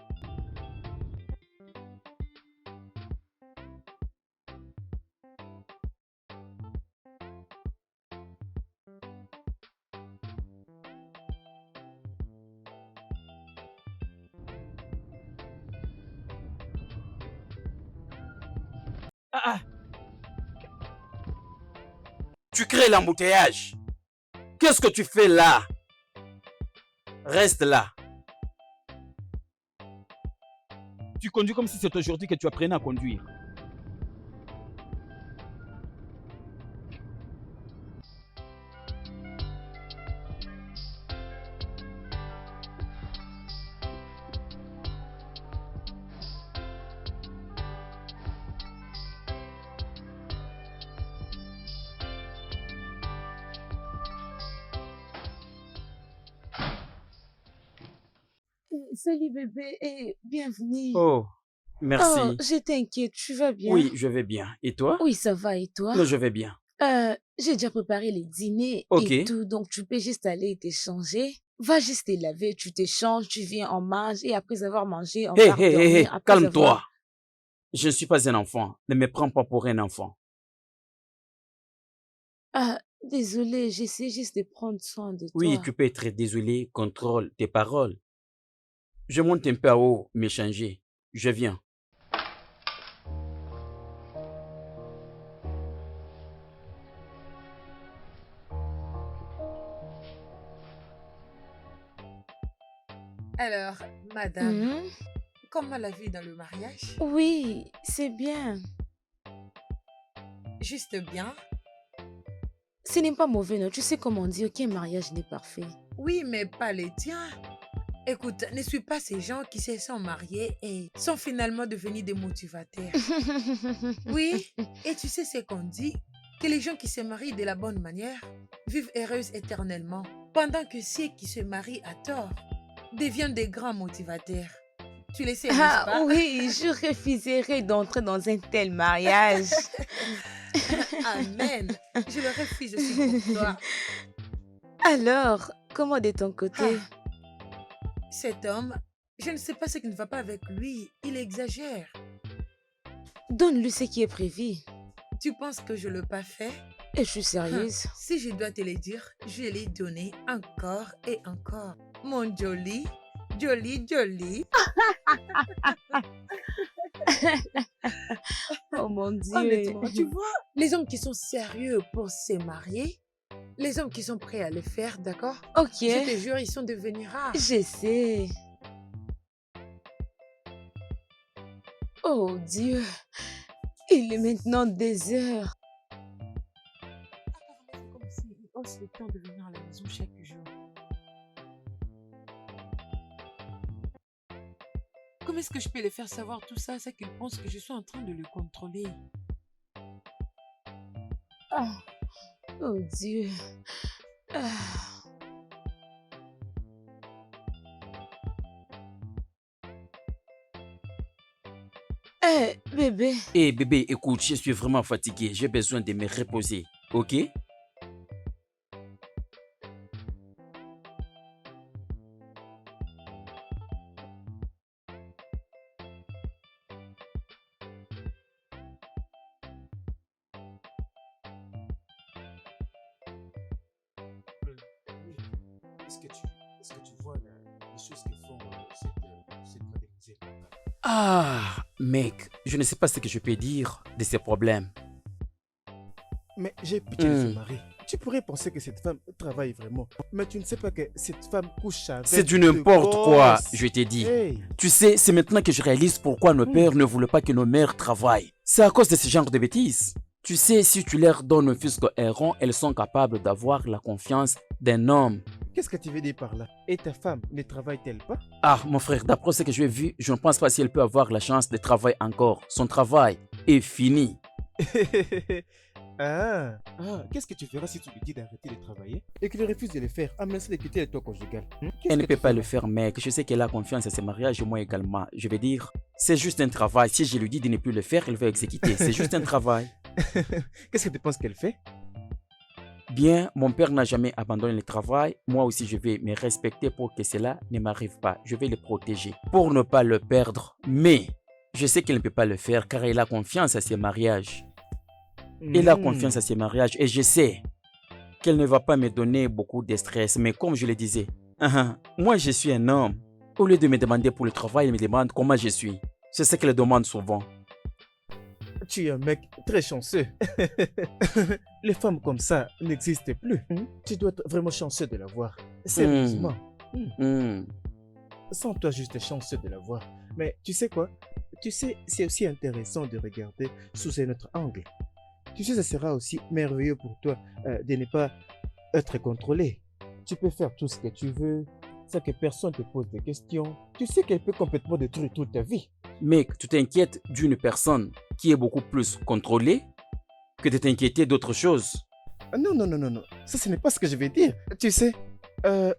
Speaker 4: Ah, tu crées l'embouteillage. Qu'est-ce que tu fais là? Reste là.
Speaker 1: Tu conduis comme si c'est aujourd'hui que tu apprenais à conduire.
Speaker 3: Salut bébé et bienvenue.
Speaker 4: Oh,
Speaker 3: Oh,
Speaker 4: merci.
Speaker 3: j'étais inquiète, tu vas bien?
Speaker 4: Oui, je vais bien. Et toi?
Speaker 3: Oui, ça va et toi?
Speaker 4: Non, je vais bien.
Speaker 3: J'ai déjà préparé les dîners
Speaker 4: Ok.
Speaker 3: et tout, donc tu peux juste aller t'échanger. Va juste te laver, tu t'échanges, tu viens, on mange et après avoir mangé, on
Speaker 4: Hé,
Speaker 3: part
Speaker 4: hé, hé, hé,
Speaker 3: dormir. Après
Speaker 4: calme-toi.
Speaker 3: avoir...
Speaker 4: Je ne suis pas un enfant. Ne me prends pas pour un enfant.
Speaker 3: Ah, désolée, j'essaie juste de prendre soin de
Speaker 4: Oui,
Speaker 3: toi.
Speaker 4: tu peux être désolé. Contrôle tes paroles. Je monte un peu à haut, m'échanger. Je viens.
Speaker 2: Alors, madame,
Speaker 3: Mhm.
Speaker 2: comment la vie dans le mariage?
Speaker 3: Oui, c'est bien.
Speaker 2: Juste bien?
Speaker 3: Ce n'est pas mauvais, non? Tu sais comment on dit, aucun mariage n'est parfait.
Speaker 2: Oui, mais pas les tiens. Écoute, ne suis pas ces gens qui se sont mariés et sont finalement devenus des motivateurs. Oui, et tu sais ce qu'on dit? Que les gens qui se marient de la bonne manière vivent heureuses éternellement, pendant que ceux qui se marient à tort deviennent des grands motivateurs. Tu le sais, n'est-ce
Speaker 3: Ah
Speaker 2: pas?
Speaker 3: oui, je refuserais d'entrer dans un tel mariage.
Speaker 2: Amen. Je le refuse aussi pour toi.
Speaker 3: Alors, comment de ton côté?
Speaker 2: Cet homme, je ne sais pas ce qui ne va pas avec lui. Il exagère.
Speaker 3: Donne-lui ce qui est prévu.
Speaker 2: Tu penses que je ne l'ai pas fait?
Speaker 3: Et je suis sérieuse.
Speaker 2: Si je dois te le dire, je l'ai donné encore et encore. Mon joli, joli, joli.
Speaker 3: Oh mon Dieu.
Speaker 2: Honnêtement, tu vois, les hommes qui sont sérieux pour se marier, les hommes qui sont prêts à le faire, d'accord?
Speaker 3: Ok,
Speaker 2: Je te jure, ils sont devenus rares.
Speaker 3: je sais. Oh Dieu, il est maintenant des heures.
Speaker 2: Apparemment, c'est comme s'ils osent le temps de venir à la maison chaque jour. Comment est-ce que je peux les faire savoir tout ça? C'est qu'ils pensent que je suis en train de le contrôler.
Speaker 3: Ah, oh Dieu. Ah. Eh, bébé,
Speaker 4: Hé bébé, écoute, je suis vraiment fatigué. J'ai besoin de me reposer. Ok?
Speaker 5: Est-ce que tu vois les choses que font cette mademoiselle?
Speaker 4: Ah, mec, je ne sais pas ce que je peux dire de ces problèmes.
Speaker 5: Mais j'ai pitié de ce
Speaker 4: Hmm.
Speaker 5: mari. Tu pourrais penser que cette femme travaille vraiment. Mais tu ne sais pas que cette femme couche avec
Speaker 4: C'est du
Speaker 5: de
Speaker 4: n'importe quoi,
Speaker 5: gosses.
Speaker 4: je t'ai dit.
Speaker 5: Hey.
Speaker 4: Tu sais, c'est maintenant que je réalise pourquoi nos pères ne voulaient pas que nos mères travaillent. C'est à cause de ce genre de bêtises. Tu sais, si tu leur donnes un fils cohérent, elles sont capables d'avoir la confiance d'un homme.
Speaker 5: Qu'est-ce que tu veux dire par là? Et ta femme ne travaille-t-elle pas?
Speaker 4: Ah, mon frère, d'après ce que j'ai vu, je ne pense pas si elle peut avoir la chance de travailler encore. Son travail est fini.
Speaker 5: Qu'est-ce que tu feras si tu lui dis d'arrêter de travailler et qu'il refuse de le faire en menaçant de quitter le toit conjugal? Qu'est-ce
Speaker 4: Elle ne
Speaker 5: que
Speaker 4: peut
Speaker 5: tu
Speaker 4: pas le
Speaker 5: feras?
Speaker 4: faire, mec. Je sais qu'elle a confiance à ses mariages et moi également. Je vais dire, c'est juste un travail. Si je lui dis de ne plus le faire, elle va exécuter. C'est juste un travail.
Speaker 5: Qu'est-ce que tu penses qu'elle fait?
Speaker 4: Bien, mon père n'a jamais abandonné le travail. Moi aussi, je vais me respecter pour que cela ne m'arrive pas. Je vais le protéger pour ne pas le perdre. Mais je sais qu'elle ne peut pas le faire car elle a confiance à ses mariages. Elle a confiance à ses mariages et je sais qu'elle ne va pas me donner beaucoup de stress. Mais comme je le disais, moi je suis un homme. Au lieu de me demander pour le travail, elle me demande comment je suis. C'est ce qu'elle demande souvent.
Speaker 5: Tu es un mec très chanceux. Les femmes comme ça n'existent plus. Tu dois être vraiment chanceux de l'avoir. Sérieusement. Sans toi, juste chanceux de l'avoir. Mais tu sais quoi? Tu sais, c'est aussi intéressant de regarder sous un autre angle. Tu sais, ça sera aussi merveilleux pour toi de ne pas être contrôlé. Tu peux faire tout ce que tu veux, sans que personne te pose des questions. Tu sais qu'elle peut complètement détruire toute ta vie.
Speaker 4: Mec, tu t'inquiètes d'une personne qui est beaucoup plus contrôlée que de t'inquiéter d'autre chose.
Speaker 5: Non, non, non, non, non. Ça, ce n'est pas ce que je vais dire. Tu sais,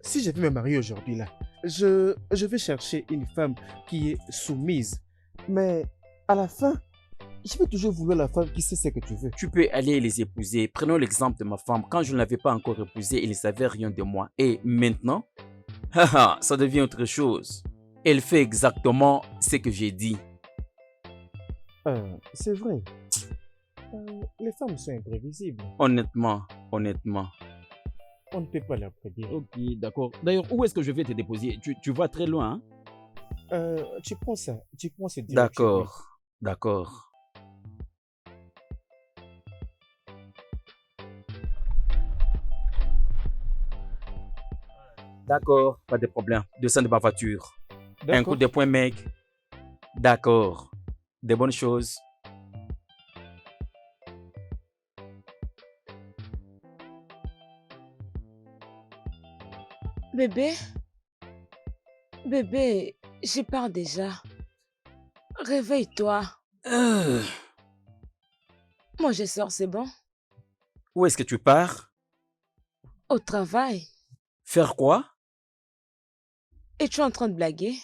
Speaker 5: si je vais me marier aujourd'hui, là, je vais chercher une femme qui est soumise. Mais à la fin, je vais toujours vouloir la femme qui sait ce que tu veux.
Speaker 4: Tu peux aller les épouser. Prenons l'exemple de ma femme. Quand je ne l'avais pas encore épousée, elle ne savait rien de moi. Et maintenant, ça devient autre chose. Elle fait exactement ce que j'ai dit.
Speaker 5: C'est vrai. Les femmes sont imprévisibles.
Speaker 4: Honnêtement.
Speaker 5: On ne peut pas la prédire.
Speaker 1: Ok, d'accord. D'ailleurs, où est-ce que je vais te déposer? Tu vas très loin, hein?
Speaker 5: Tu prends ça. Tu prends cette direction.
Speaker 4: D'accord. D'accord, pas de problème. Descends de ma voiture. Un coup de poing, mec. D'accord. Des bonnes choses.
Speaker 2: Bébé, bébé, je pars déjà. Réveille-toi. Moi, je sors, c'est bon?
Speaker 4: Où est-ce que tu pars?
Speaker 2: Au travail.
Speaker 4: Faire quoi?
Speaker 2: Es-tu en train de blaguer?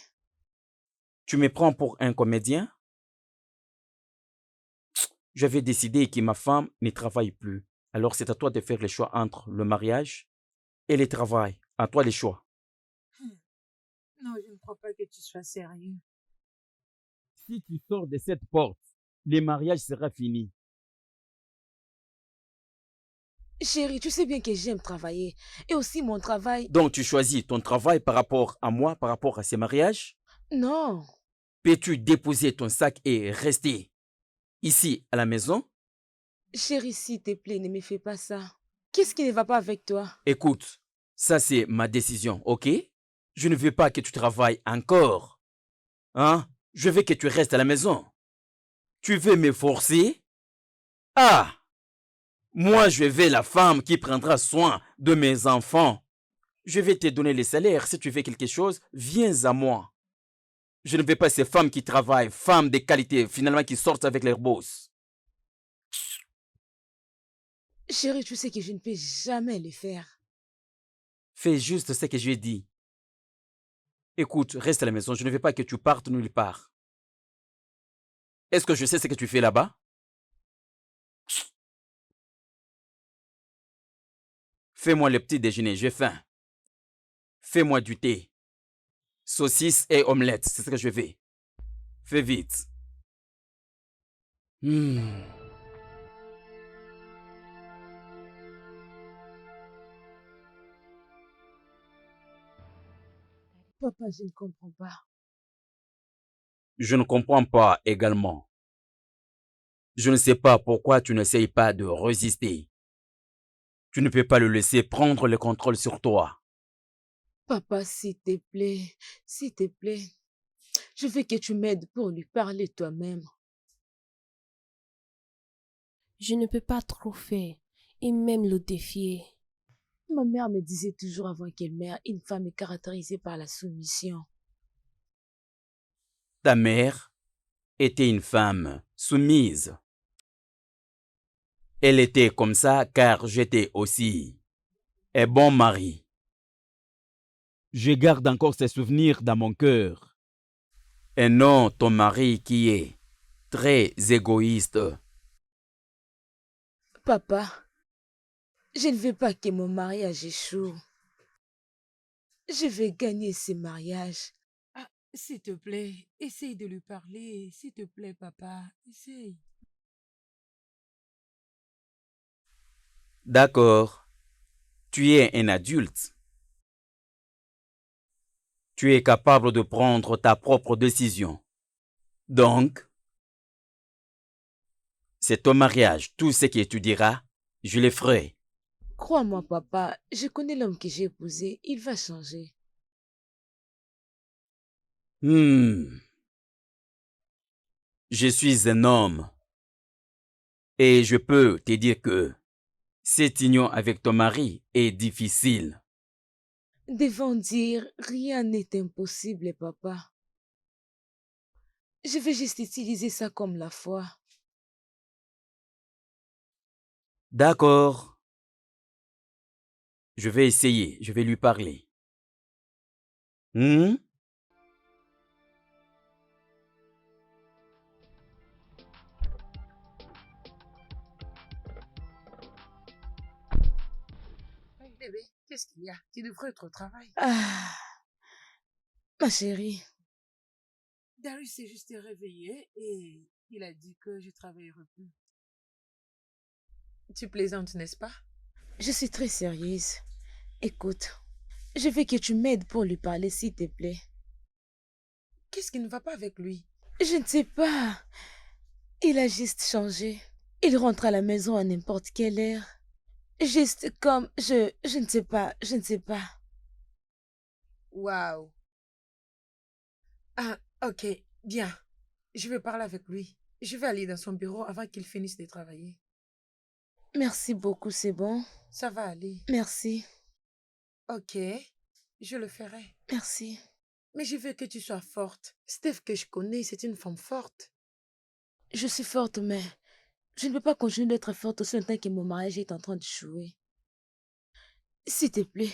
Speaker 4: Tu me prends pour un comédien? J'avais décidé que ma femme ne travaille plus. Alors c'est à toi de faire le choix entre le mariage et le travail. À toi le choix.
Speaker 2: Non, je ne crois pas que tu sois sérieux.
Speaker 1: Si tu sors de cette porte, le mariage sera fini.
Speaker 2: Chérie, tu sais bien que j'aime travailler. Et aussi mon travail.
Speaker 4: Donc tu choisis ton travail par rapport à moi, par rapport à ce mariage?
Speaker 2: Non.
Speaker 4: Peux-tu déposer ton sac et rester ici à la maison?
Speaker 2: Chérie, s'il te plaît, ne me fais pas ça. Qu'est-ce qui ne va pas avec toi?
Speaker 4: Écoute, ça c'est ma décision, ok? Je ne veux pas que tu travailles encore. Hein? Je veux que tu restes à la maison. Tu veux me forcer? Ah! Moi, je vais la femme qui prendra soin de mes enfants. Je vais te donner les salaires. Si tu veux quelque chose, viens à moi. Je ne veux pas ces femmes qui travaillent, femmes de qualité, finalement qui sortent avec leurs boss.
Speaker 2: Chérie, tu sais que je ne peux jamais le faire.
Speaker 4: Fais juste ce que je dis. Écoute, reste à la maison. Je ne veux pas que tu partes nulle part. Est-ce que je sais ce que tu fais là-bas? Fais-moi le petit déjeuner, j'ai faim. Fais-moi du thé. Saucisse et omelette, c'est ce que je veux. Fais vite.
Speaker 2: Papa, je ne comprends pas.
Speaker 4: Je ne comprends pas également. Je ne sais pas pourquoi tu n'essayes pas de résister. Tu ne peux pas le laisser prendre le contrôle sur toi.
Speaker 2: Papa, s'il te plaît, je veux que tu m'aides pour lui parler toi-même.
Speaker 7: Je ne peux pas trop faire et même le défier.
Speaker 2: Ma mère me disait toujours avant qu'elle meure, une femme est caractérisée par la soumission.
Speaker 4: Ta mère était une femme soumise. Elle était comme ça car j'étais aussi un bon mari.
Speaker 1: Je garde encore ces souvenirs dans mon cœur.
Speaker 4: Et non ton mari qui est très égoïste.
Speaker 2: Papa, je ne veux pas que mon mariage échoue. Je vais gagner ce mariage. Ah, s'il te plaît, essaye de lui parler. S'il te plaît, papa, essaye.
Speaker 4: D'accord, tu es un adulte. Tu es capable de prendre ta propre décision. Donc, c'est ton mariage. Tout ce que tu diras, je le ferai.
Speaker 2: Crois-moi, papa, je connais l'homme que j'ai épousé. Il va changer.
Speaker 4: Je suis un homme. Et je peux te dire que cette union avec ton mari est difficile.
Speaker 2: Devant dire, rien n'est impossible, papa. Je vais juste utiliser ça comme la foi.
Speaker 4: D'accord. Je vais essayer, je vais lui parler.
Speaker 2: Bébé, qu'est-ce qu'il y a? Tu devrais être au travail. Ah, ma chérie. Darius s'est juste réveillé et il a dit que je travaillerai plus. Tu plaisantes, n'est-ce pas? Je suis très sérieuse. Écoute, je veux que tu m'aides pour lui parler, s'il te plaît. Qu'est-ce qui ne va pas avec lui? Je ne sais pas. Il a juste changé. Il rentre à la maison à n'importe quelle heure. Juste comme je ne sais pas, je ne sais pas. Waouh. Ah, ok, bien. Je vais parler avec lui. Je vais aller dans son bureau avant qu'il finisse de travailler. Merci beaucoup, c'est bon. Ça va aller. Merci. Ok, je le ferai. Merci. Mais je veux que tu sois forte. Steph que je connais, c'est une femme forte. Je suis forte, mais je ne peux pas continuer d'être forte aussi longtemps que mon mariage est en train de jouer. S'il te plaît,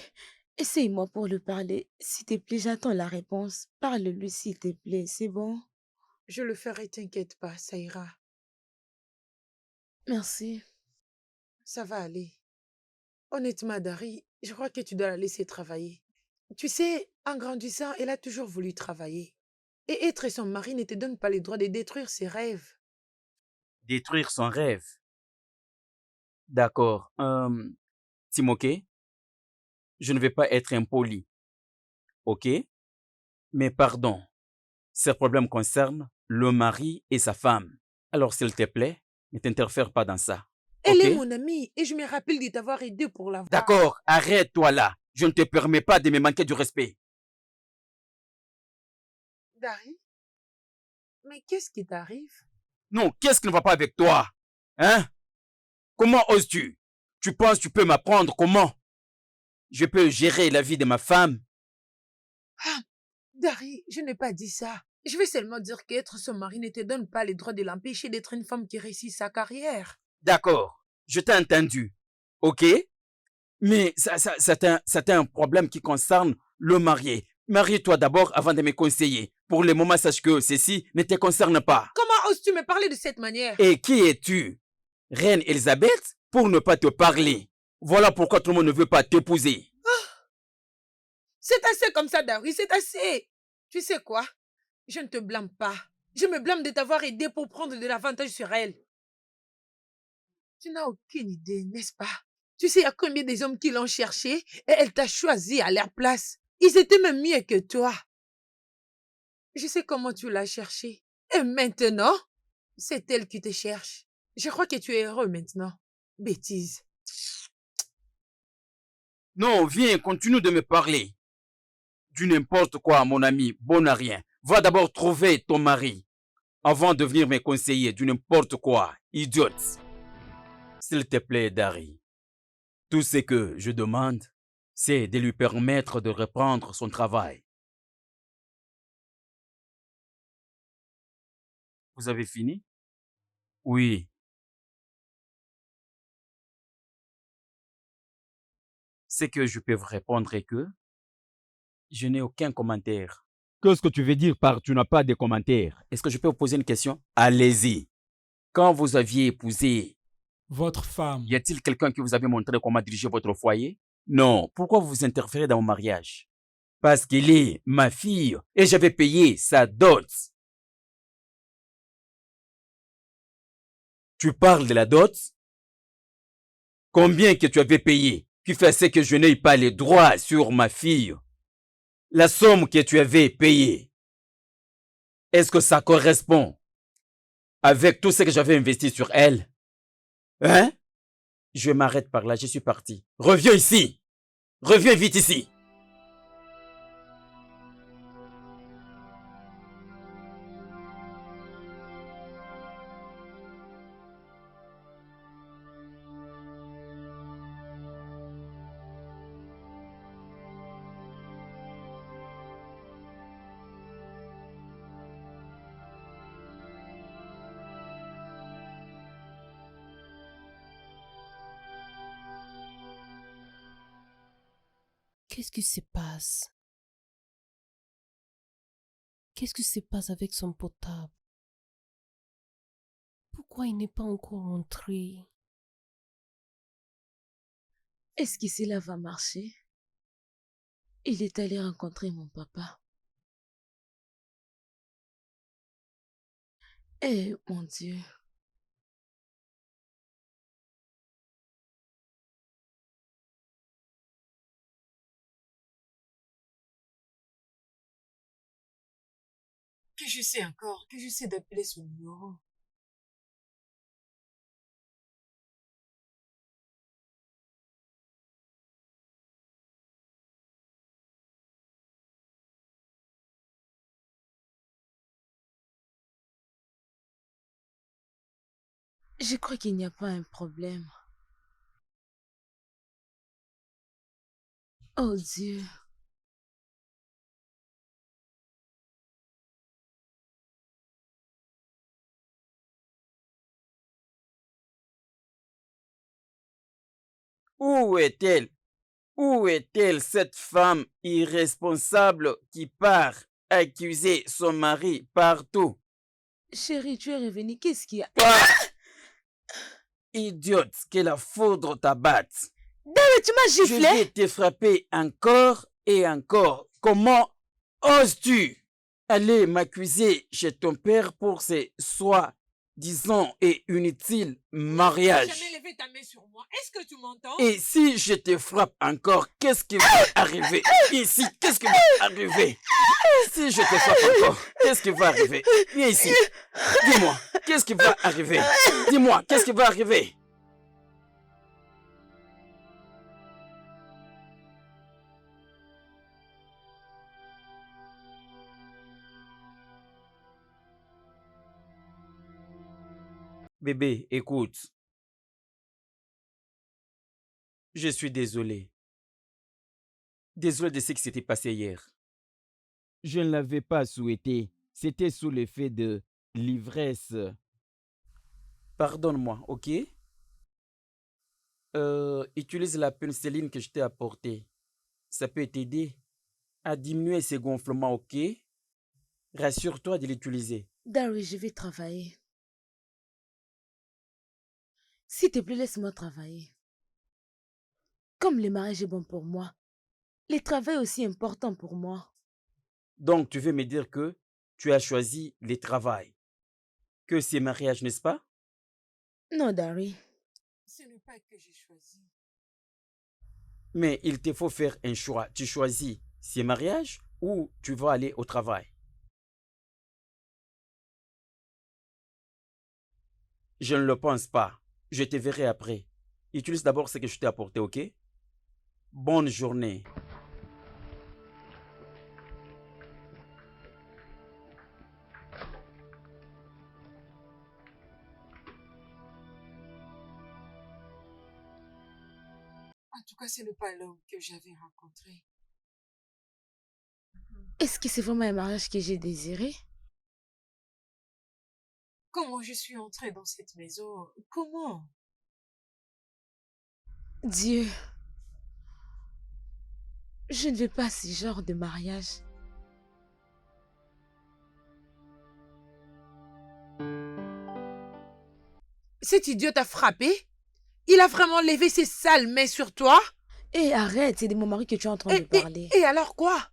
Speaker 2: essaye-moi pour lui parler. S'il te plaît, j'attends la réponse. Parle-lui, s'il te plaît, c'est bon? Je le ferai, t'inquiète pas, ça ira. Merci. Ça va aller. Honnêtement, Dari, je crois que tu dois la laisser travailler. Tu sais, en grandissant, elle a toujours voulu travailler. Et être son mari ne te donne pas le droit de détruire ses rêves.
Speaker 4: Détruire son rêve. D'accord. Timothée, je ne vais pas être impoli. Ok? Mais pardon. Ces problèmes concernent le mari et sa femme. Alors, s'il te plaît, ne t'interfère pas dans ça.
Speaker 2: Elle
Speaker 4: Ok?
Speaker 2: est mon amie et je me rappelle de t'avoir aidé pour la voir.
Speaker 4: D'accord, arrête-toi là. Je ne te permets pas de me manquer du respect.
Speaker 2: Dari, mais qu'est-ce qui t'arrive?
Speaker 4: Non, qu'est-ce qui ne va pas avec toi? Hein? Comment oses-tu? Tu penses que tu peux m'apprendre comment je peux gérer la vie de ma femme?
Speaker 2: Ah, Dari, je n'ai pas dit ça. Je vais seulement dire qu'être son mari ne te donne pas le droit de l'empêcher d'être une femme qui réussit sa carrière.
Speaker 4: D'accord, je t'ai entendu. Ok? Mais c'est un problème qui concerne le marié. Marie-toi d'abord avant de me conseiller. Pour le moment, sache que ceci ne te concerne pas.
Speaker 2: Comment oses-tu me parler de cette manière?
Speaker 4: Et qui es-tu? Reine Elisabeth? Pour ne pas te parler. Voilà pourquoi tout le monde ne veut pas t'épouser.
Speaker 2: C'est assez comme ça, Dari, c'est assez. Tu sais quoi? Je ne te blâme pas. Je me blâme de t'avoir aidé pour prendre de l'avantage sur elle. Tu n'as aucune idée, n'est-ce pas? Tu sais, il y a combien des hommes qui l'ont cherché et elle t'a choisi à leur place. Ils étaient même mieux que toi. Je sais comment tu l'as cherché. Et maintenant, c'est elle qui te cherche. Je crois que tu es heureux maintenant. Bêtise.
Speaker 4: Non, viens, continue de me parler. Du n'importe quoi, mon ami, bon à rien. Va d'abord trouver ton mari avant de venir me conseiller du n'importe quoi, idiote. S'il te plaît, Dari. Tout ce que je demande, c'est de lui permettre de reprendre son travail. Vous avez fini? Oui. Ce que je peux vous répondre est que je n'ai aucun commentaire.
Speaker 1: Qu'est-ce que tu veux dire par tu n'as pas de commentaires?
Speaker 4: Est-ce que je peux vous poser une question? Allez-y. Quand vous aviez épousé,
Speaker 6: Votre femme.
Speaker 4: y a-t-il quelqu'un qui vous avait montré comment diriger votre foyer? Non. Pourquoi vous interférez dans mon mariage? Parce qu'elle est ma fille et j'avais payé sa dot. Tu parles de la dot? Combien que tu avais payé qui fait ce que je n'ai pas les droits sur ma fille? La somme que tu avais payée, est-ce que ça correspond avec tout ce que j'avais investi sur elle? Hein? Je m'arrête par là, je suis parti. Reviens ici! Reviens vite ici!
Speaker 7: Qu'est-ce qui se passe? Qu'est-ce qui se passe avec son portable? Pourquoi il n'est pas encore rentré?
Speaker 8: Est-ce que cela va marcher? Il est allé rencontrer mon papa. Eh, mon Dieu.
Speaker 2: Que je sais encore, que je sais d'appeler son numéro.
Speaker 8: Je crois qu'il n'y a pas un problème. Oh Dieu.
Speaker 4: Où est-elle? Où est-elle, cette femme irresponsable qui part accuser son mari partout?
Speaker 8: Chérie, tu es revenu. Qu'est-ce qu'il y a?
Speaker 4: Ah! Idiote, que la foudre t'abatte.
Speaker 8: Mais tu m'as
Speaker 4: Je
Speaker 8: giflé?
Speaker 4: vais te frapper encore et encore. Comment oses-tu aller m'accuser chez ton père pour ces soi-disant et inutiles
Speaker 2: Tu n'as
Speaker 4: mariages?
Speaker 2: jamais levé ta main sur moi. Est-ce que tu m'entends?
Speaker 4: Et si je te frappe encore, qu'est-ce qui va arriver ici? Qu'est-ce qui va arriver? Si je te frappe encore, qu'est-ce qui va arriver? Viens ici. Dis-moi, qu'est-ce qui va arriver? Dis-moi, qu'est-ce qui va arriver? Bébé, écoute. Je suis désolé. Désolé de ce qui s'était passé hier.
Speaker 1: Je ne l'avais pas souhaité. C'était sous l'effet de l'ivresse.
Speaker 4: Pardonne-moi, ok? Utilise la pénicilline que je t'ai apportée. Ça peut t'aider à diminuer ces gonflements, ok? Rassure-toi de l'utiliser.
Speaker 8: Dari, je vais travailler. S'il te plaît, laisse-moi travailler. Comme le mariage est bon pour moi, le travail est aussi important pour moi.
Speaker 4: Donc, tu veux me dire que tu as choisi le travail, que c'est mariage, n'est-ce pas?
Speaker 8: Non, Dari.
Speaker 2: Ce n'est pas que j'ai choisi.
Speaker 4: Mais il te faut faire un choix. Tu choisis ces mariages ou tu vas aller au travail. Je ne le pense pas. Je te verrai après. Utilise d'abord ce que je t'ai apporté, ok? Bonne journée.
Speaker 2: En tout cas, ce n'est pas l'homme que j'avais rencontré.
Speaker 8: Est-ce que c'est vraiment un mariage que j'ai désiré?
Speaker 2: Comment je suis entrée dans cette maison? Comment?
Speaker 8: Dieu, je ne veux pas ce genre de mariage.
Speaker 2: Cet idiot t'a frappé? Il a vraiment levé ses sales mains sur toi?
Speaker 8: Et arrête, c'est de mon mari que tu es en train de parler.
Speaker 2: Et alors quoi?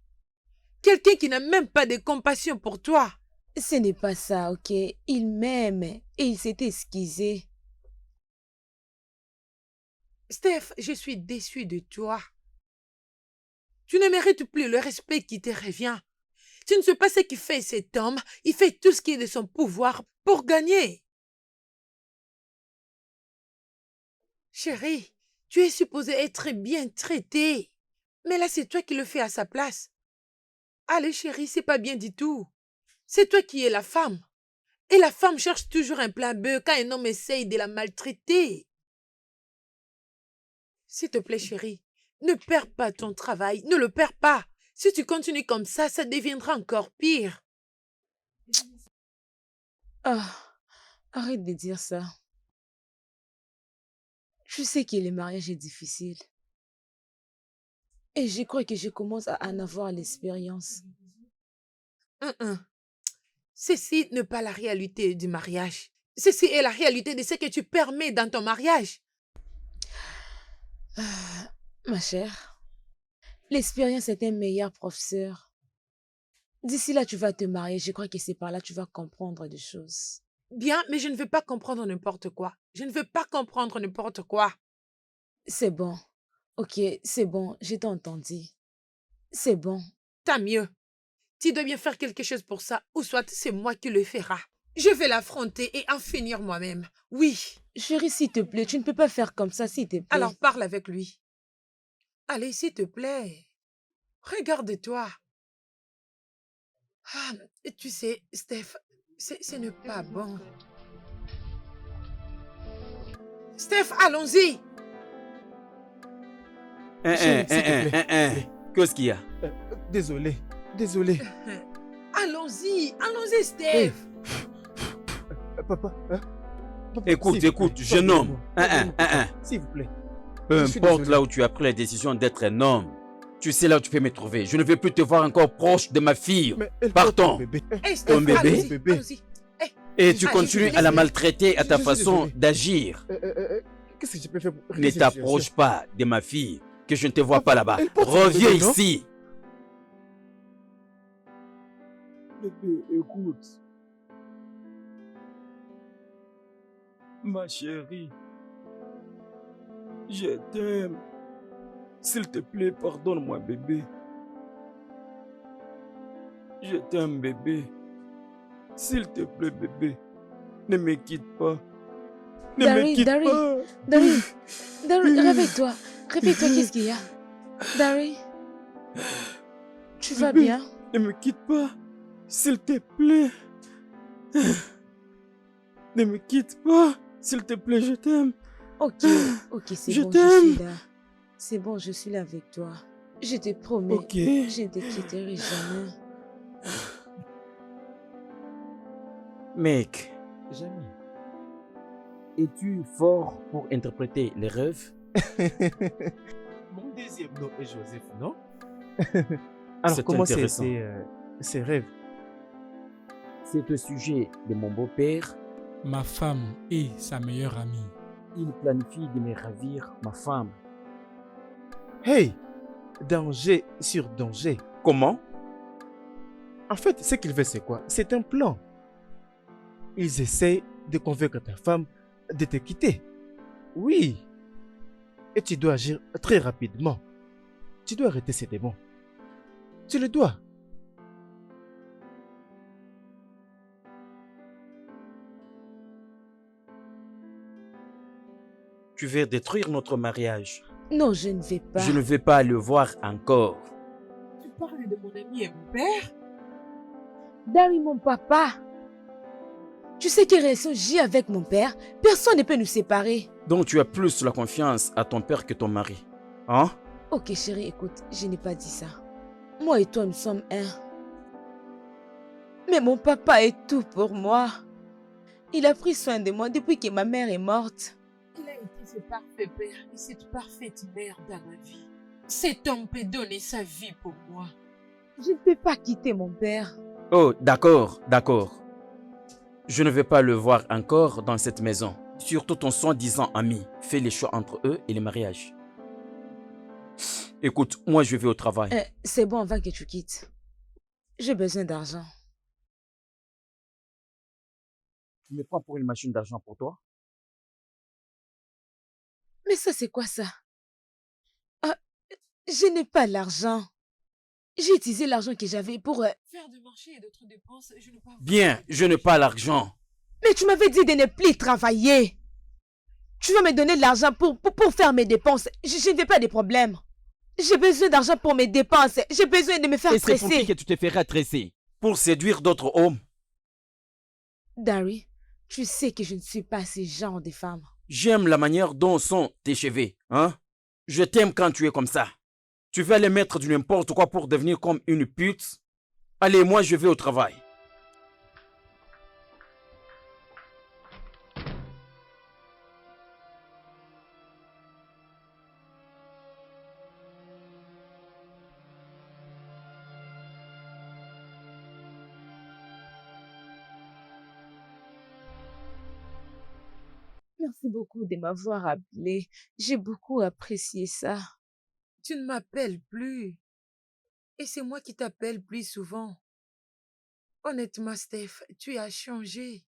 Speaker 2: Quelqu'un qui n'a même pas de compassion pour toi.
Speaker 8: Ce n'est pas ça, ok? Il m'aime et il s'est excusé.
Speaker 2: Steph, je suis déçue de toi. Tu ne mérites plus le respect qui te revient. Tu ne sais pas ce qu'il fait cet homme. Il fait tout ce qui est de son pouvoir pour gagner. Chérie, tu es supposée être bien traitée. Mais là, c'est toi qui le fais à sa place. Allez, chérie, c'est pas bien du tout. C'est toi qui es la femme. Et la femme cherche toujours un plein bœuf quand un homme essaye de la maltraiter. S'il te plaît, chérie, ne perds pas ton travail. Ne le perds pas. Si tu continues comme ça deviendra encore pire.
Speaker 8: Ah, arrête de dire ça. Je sais que le mariage est difficile. Et je crois que je commence à en avoir l'expérience.
Speaker 2: Ceci n'est pas la réalité du mariage. Ceci est la réalité de ce que tu permets dans ton mariage.
Speaker 8: Ma chère, l'expérience est un meilleur professeur. D'ici là, tu vas te marier. Je crois que c'est par là que tu vas comprendre des choses.
Speaker 2: Bien, mais je ne veux pas comprendre n'importe quoi. Je ne veux pas comprendre n'importe quoi.
Speaker 8: C'est bon. Ok, c'est bon. Je t'ai entendu. C'est bon.
Speaker 2: Tant mieux. Tu dois bien faire quelque chose pour ça, ou soit c'est moi qui le ferai. Je vais l'affronter et en finir moi-même. Oui.
Speaker 8: Chérie, s'il te plaît, tu ne peux pas faire comme ça, s'il te plaît.
Speaker 2: Alors parle avec lui. Allez, s'il te plaît. Regarde-toi. Ah, tu sais, Steph, ce n'est pas bon. Steph, allons-y.
Speaker 4: Qu'est-ce qu'il y a?
Speaker 5: Désolé.
Speaker 2: Allons-y, Steph.
Speaker 5: Papa, hein? Papa,
Speaker 4: Écoute,
Speaker 5: s'il vous plaît,
Speaker 4: jeune homme.
Speaker 5: pardonnez-moi. S'il vous plaît.
Speaker 4: Peu
Speaker 5: Je suis
Speaker 4: importe
Speaker 5: désolé.
Speaker 4: là où tu as pris la décision d'être un homme, tu sais là où tu peux me trouver. Je ne veux plus te voir encore proche de ma fille.
Speaker 5: Mais elle
Speaker 4: Partons.
Speaker 5: porte mon bébé.
Speaker 2: Hey, Steph,
Speaker 4: Ton bébé?
Speaker 2: allons-y,
Speaker 5: Bébé.
Speaker 2: allons-y.
Speaker 4: Et tu
Speaker 2: Ah,
Speaker 4: continues
Speaker 2: je
Speaker 4: à la
Speaker 2: suis
Speaker 4: maltraiter à ta
Speaker 5: Je suis
Speaker 4: façon
Speaker 5: désolé.
Speaker 4: d'agir.
Speaker 5: Qu'est-ce que je peux faire pour
Speaker 4: Ne
Speaker 5: régler cette
Speaker 4: t'approche
Speaker 5: situation?
Speaker 4: pas de ma fille, que je ne te vois
Speaker 5: Papa,
Speaker 4: pas là-bas.
Speaker 5: elle porte mon
Speaker 4: Reviens
Speaker 5: bébé, non?
Speaker 4: ici.
Speaker 1: Bébé, écoute. Ma chérie, je t'aime. S'il te plaît, pardonne-moi, bébé. Je t'aime, bébé. S'il te plaît, bébé, ne me quitte pas. Ne me
Speaker 8: Dari,
Speaker 1: quitte
Speaker 8: Dari,
Speaker 1: pas.
Speaker 8: Dari, réveille-toi. Réveille-toi, qu'est-ce qu'il y a? Dari, tu vas
Speaker 1: Bébé.
Speaker 8: bien?
Speaker 1: Ne me quitte pas. S'il te plaît. Ne me quitte pas. S'il te plaît, je t'aime.
Speaker 8: Ok, c'est
Speaker 1: Je
Speaker 8: bon, je
Speaker 1: t'aime.
Speaker 8: suis là. C'est bon, je suis là avec toi. Je te promets,
Speaker 1: Ok.
Speaker 8: je ne te quitterai jamais.
Speaker 4: Mec,
Speaker 1: Jamais. Es-tu fort pour interpréter les rêves?
Speaker 5: Mon deuxième nom est Joseph, non? Alors,
Speaker 4: C'est
Speaker 5: comment
Speaker 4: intéressant.
Speaker 5: c'était ses rêves?
Speaker 1: C'est au sujet de mon beau-père.
Speaker 6: Ma femme et sa meilleure amie.
Speaker 1: Il planifie de me ravir ma femme.
Speaker 5: Hey! Danger sur danger.
Speaker 4: comment?
Speaker 5: En fait, ce qu'il fait, c'est quoi? C'est un plan. Ils essaient de convaincre ta femme de te quitter. Oui. Et tu dois agir très rapidement. Tu dois arrêter ces démons. Tu le dois.
Speaker 4: Tu veux détruire notre mariage.
Speaker 8: Non, je ne vais pas.
Speaker 4: Je ne vais pas le voir encore.
Speaker 2: Tu parles de mon ami et mon père?
Speaker 8: Dari, mon papa. Tu sais quelle relation j'ai avec mon père? Personne ne peut nous séparer.
Speaker 4: Donc tu as plus la confiance à ton père que ton mari. Hein?
Speaker 8: Ok, chérie, écoute, je n'ai pas dit ça. Moi et toi, nous sommes un. Mais mon papa est tout pour moi. Il a pris soin de moi depuis que ma mère est morte.
Speaker 2: Il a été ce parfait père et cette parfaite mère dans ma vie. Cet homme peut donner sa vie pour moi.
Speaker 8: Je ne peux pas quitter mon père.
Speaker 4: Oh, d'accord, d'accord. Je ne vais pas le voir encore dans cette maison. Surtout ton soi-disant ami. Fais les choix entre eux et le mariage. Écoute, moi je vais au travail.
Speaker 8: C'est bon avant que tu quittes. J'ai besoin d'argent.
Speaker 4: Tu me prends pour une machine d'argent pour toi?
Speaker 8: Mais ça, c'est quoi ça? Ah, je n'ai pas l'argent. J'ai utilisé l'argent que j'avais pour...
Speaker 2: Faire du marché et d'autres dépenses, je ne peux pas...
Speaker 4: Bien, je n'ai pas l'argent.
Speaker 8: Mais tu m'avais dit de ne plus travailler. Tu vas me donner de l'argent pour faire mes dépenses. Je ne veux pas de problème. J'ai besoin d'argent pour mes dépenses. J'ai besoin de me faire
Speaker 4: Et c'est pour qui
Speaker 8: tresser.
Speaker 4: que tu te feras tresser? Pour séduire d'autres hommes?
Speaker 8: Dari, tu sais que je ne suis pas ce genre de femme.
Speaker 4: J'aime la manière dont sont tes cheveux, hein? Je t'aime quand tu es comme ça. Tu veux aller mettre du n'importe quoi pour devenir comme une pute? Allez, moi je vais au travail.
Speaker 8: Merci beaucoup de m'avoir appelé. J'ai beaucoup apprécié ça.
Speaker 2: Tu ne m'appelles plus. Et c'est moi qui t'appelle plus souvent. Honnêtement, Steph, tu as changé.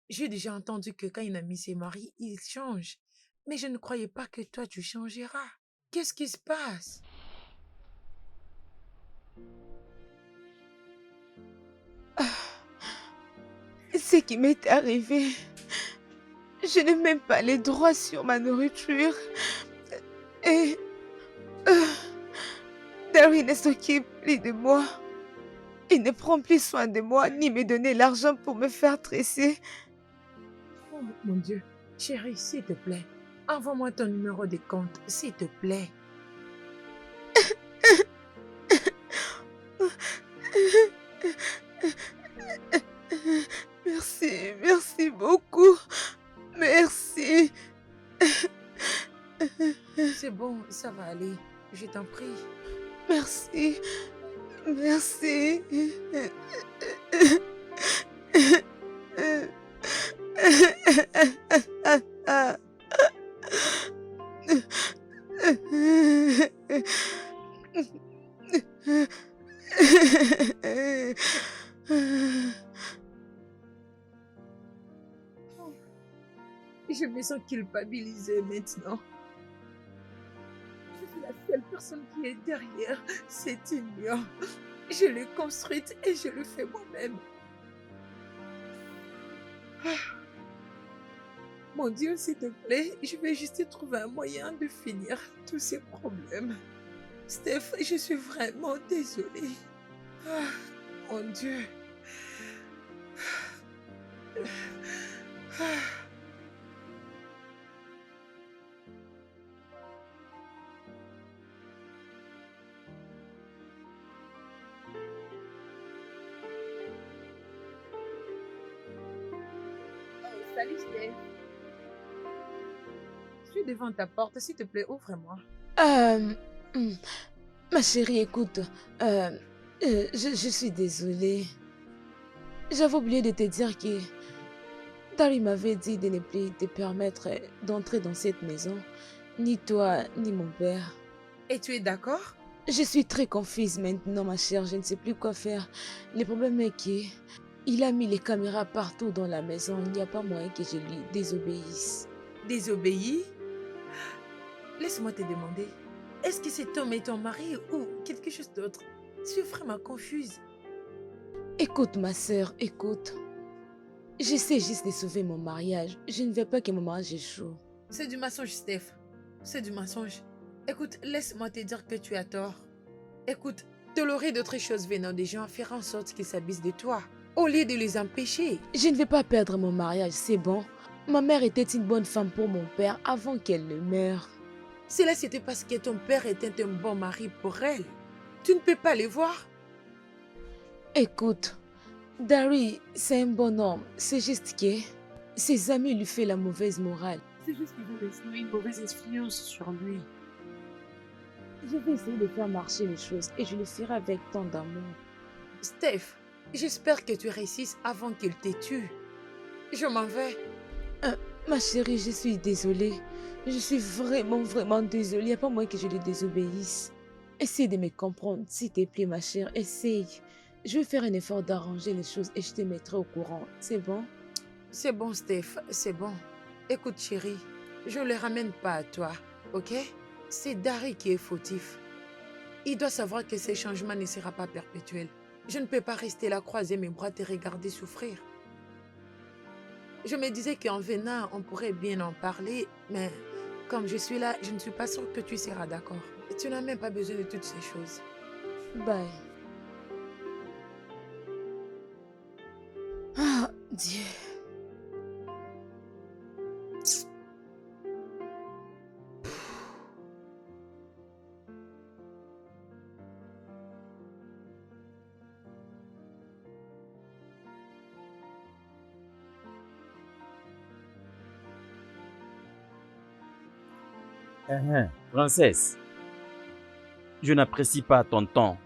Speaker 2: J'ai déjà entendu que quand une amie s'est mariée, il change. Mais je ne croyais pas que toi, tu changeras. Qu'est-ce qui se passe?
Speaker 8: Ce qui m'est arrivé, je n'ai même pas les droits sur ma nourriture. Et Dari ne s'occupe plus de moi. Il ne prend plus soin de moi, ni me donner l'argent pour me faire tresser.
Speaker 2: Oh mon Dieu. Chérie, s'il te plaît, envoie-moi ton numéro de compte, s'il te plaît.
Speaker 8: Merci, merci beaucoup. Merci.
Speaker 2: C'est bon, ça va aller. Je t'en prie.
Speaker 8: Merci. Merci.
Speaker 2: Je me sens culpabilisée maintenant. Je suis la seule personne qui est derrière cette union. Je l'ai construite et je le fais moi-même. Mon Dieu, s'il te plaît, je vais juste trouver un moyen de finir tous ces problèmes. Steph, je suis vraiment désolée. Mon Dieu. Salut Steph. Je suis devant ta porte, s'il te plaît, ouvre-moi.
Speaker 8: Ma chérie, écoute, je suis désolée. J'avais oublié de te dire que Dari m'avait dit de ne plus te permettre d'entrer dans cette maison, ni toi, ni mon père.
Speaker 2: Et tu es d'accord?
Speaker 8: Je suis très confuse maintenant, ma chère, je ne sais plus quoi faire. Le problème est qu'il a mis les caméras partout dans la maison, il n'y a pas moyen que je lui désobéisse.
Speaker 2: Désobéis? Laisse-moi te demander, est-ce que cet homme est ton mari ou quelque chose d'autre? Je suis vraiment confuse.
Speaker 8: Écoute, ma sœur, écoute. J'essaie juste de sauver mon mariage. Je ne veux pas que mon mariage échoue.
Speaker 2: C'est du mensonge, Steph. C'est du mensonge. Écoute, laisse-moi te dire que tu as tort. Écoute, tolérer d'autres choses venant des gens fera en sorte qu'ils s'abusent de toi, au lieu de les empêcher.
Speaker 8: Je ne vais pas perdre mon mariage, c'est bon. Ma mère était une bonne femme pour mon père avant qu'elle ne meure.
Speaker 2: Cela, c'était parce que ton père était un bon mari pour elle. Tu ne peux pas les voir.
Speaker 8: Écoute, Dari, c'est un bon homme. C'est juste que ses amis lui font la mauvaise morale. C'est juste qu'ils vont laisser une mauvaise influence sur lui. Je vais essayer de faire marcher les choses et je le ferai avec tant d'amour.
Speaker 2: Steph, j'espère que tu réussisses avant qu'il te tue. Je m'en vais.
Speaker 8: Ma chérie, je suis désolée. Je suis vraiment désolée. Il n'y a pas moyen que je le désobéisse. Essaye de me comprendre, s'il te plaît, ma chère. Essaye. Je vais faire un effort d'arranger les choses et je te mettrai au courant. C'est bon?
Speaker 2: C'est bon, Steph, c'est bon. Écoute, chérie, je ne le ramène pas à toi, ok? C'est Dari qui est fautif. Il doit savoir que ces changements ne seront pas perpétuels. Je ne peux pas rester là, croiser mes bras, te regarder souffrir. Je me disais qu'en venant, on pourrait bien en parler, mais comme je suis là, je ne suis pas sûre que tu seras d'accord. Tu n'as même pas besoin de toutes ces choses.
Speaker 8: Bye. Ah, Dieu.
Speaker 4: Princesse, je n'apprécie pas ton temps.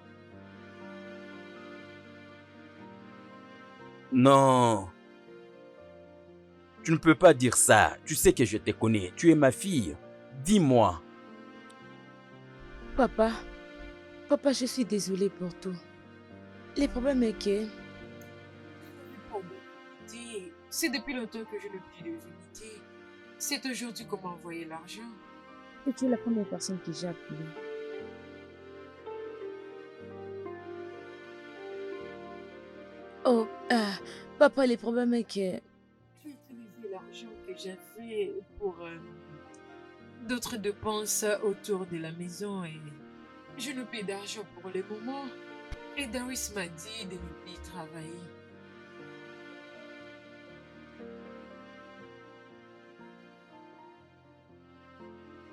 Speaker 4: Non. Tu ne peux pas dire ça. Tu sais que je te connais. Tu es ma fille. Dis-moi.
Speaker 8: Papa, je suis désolée pour tout. Le problème est que...
Speaker 2: C'est depuis longtemps que je n'ai plus de vérité. C'est aujourd'hui qu'on m'a envoyé l'argent.
Speaker 8: Et tu es la première personne que j'ai appelée. Oh, papa, le problème est que...
Speaker 2: J'ai utilisé l'argent que j'avais pour d'autres dépenses autour de la maison et je n'ai plus d'argent pour le moment. Et Darius m'a dit de ne plus travailler.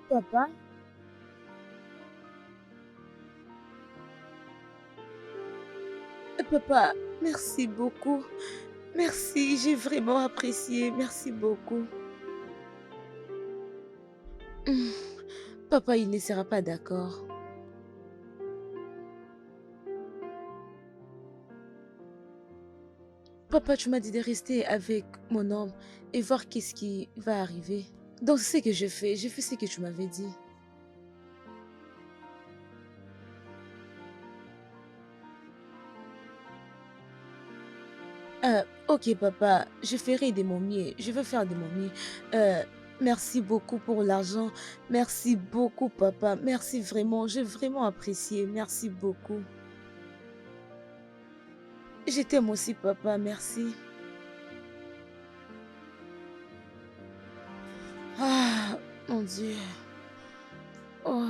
Speaker 8: Papa? Papa, merci beaucoup. Merci, j'ai vraiment apprécié. Merci beaucoup. Papa, il ne sera pas d'accord. Papa, tu m'as dit de rester avec mon homme et voir qu'est-ce qui va arriver. Donc, c'est ce que je fais. Je fais ce que tu m'avais dit. Ok, papa, je ferai de mon mieux. Je veux faire de mon mieux. Merci beaucoup pour l'argent. Merci beaucoup, papa. Merci vraiment. J'ai vraiment apprécié. Merci beaucoup. Je t'aime aussi, papa. Merci. Ah, mon Dieu. Oh.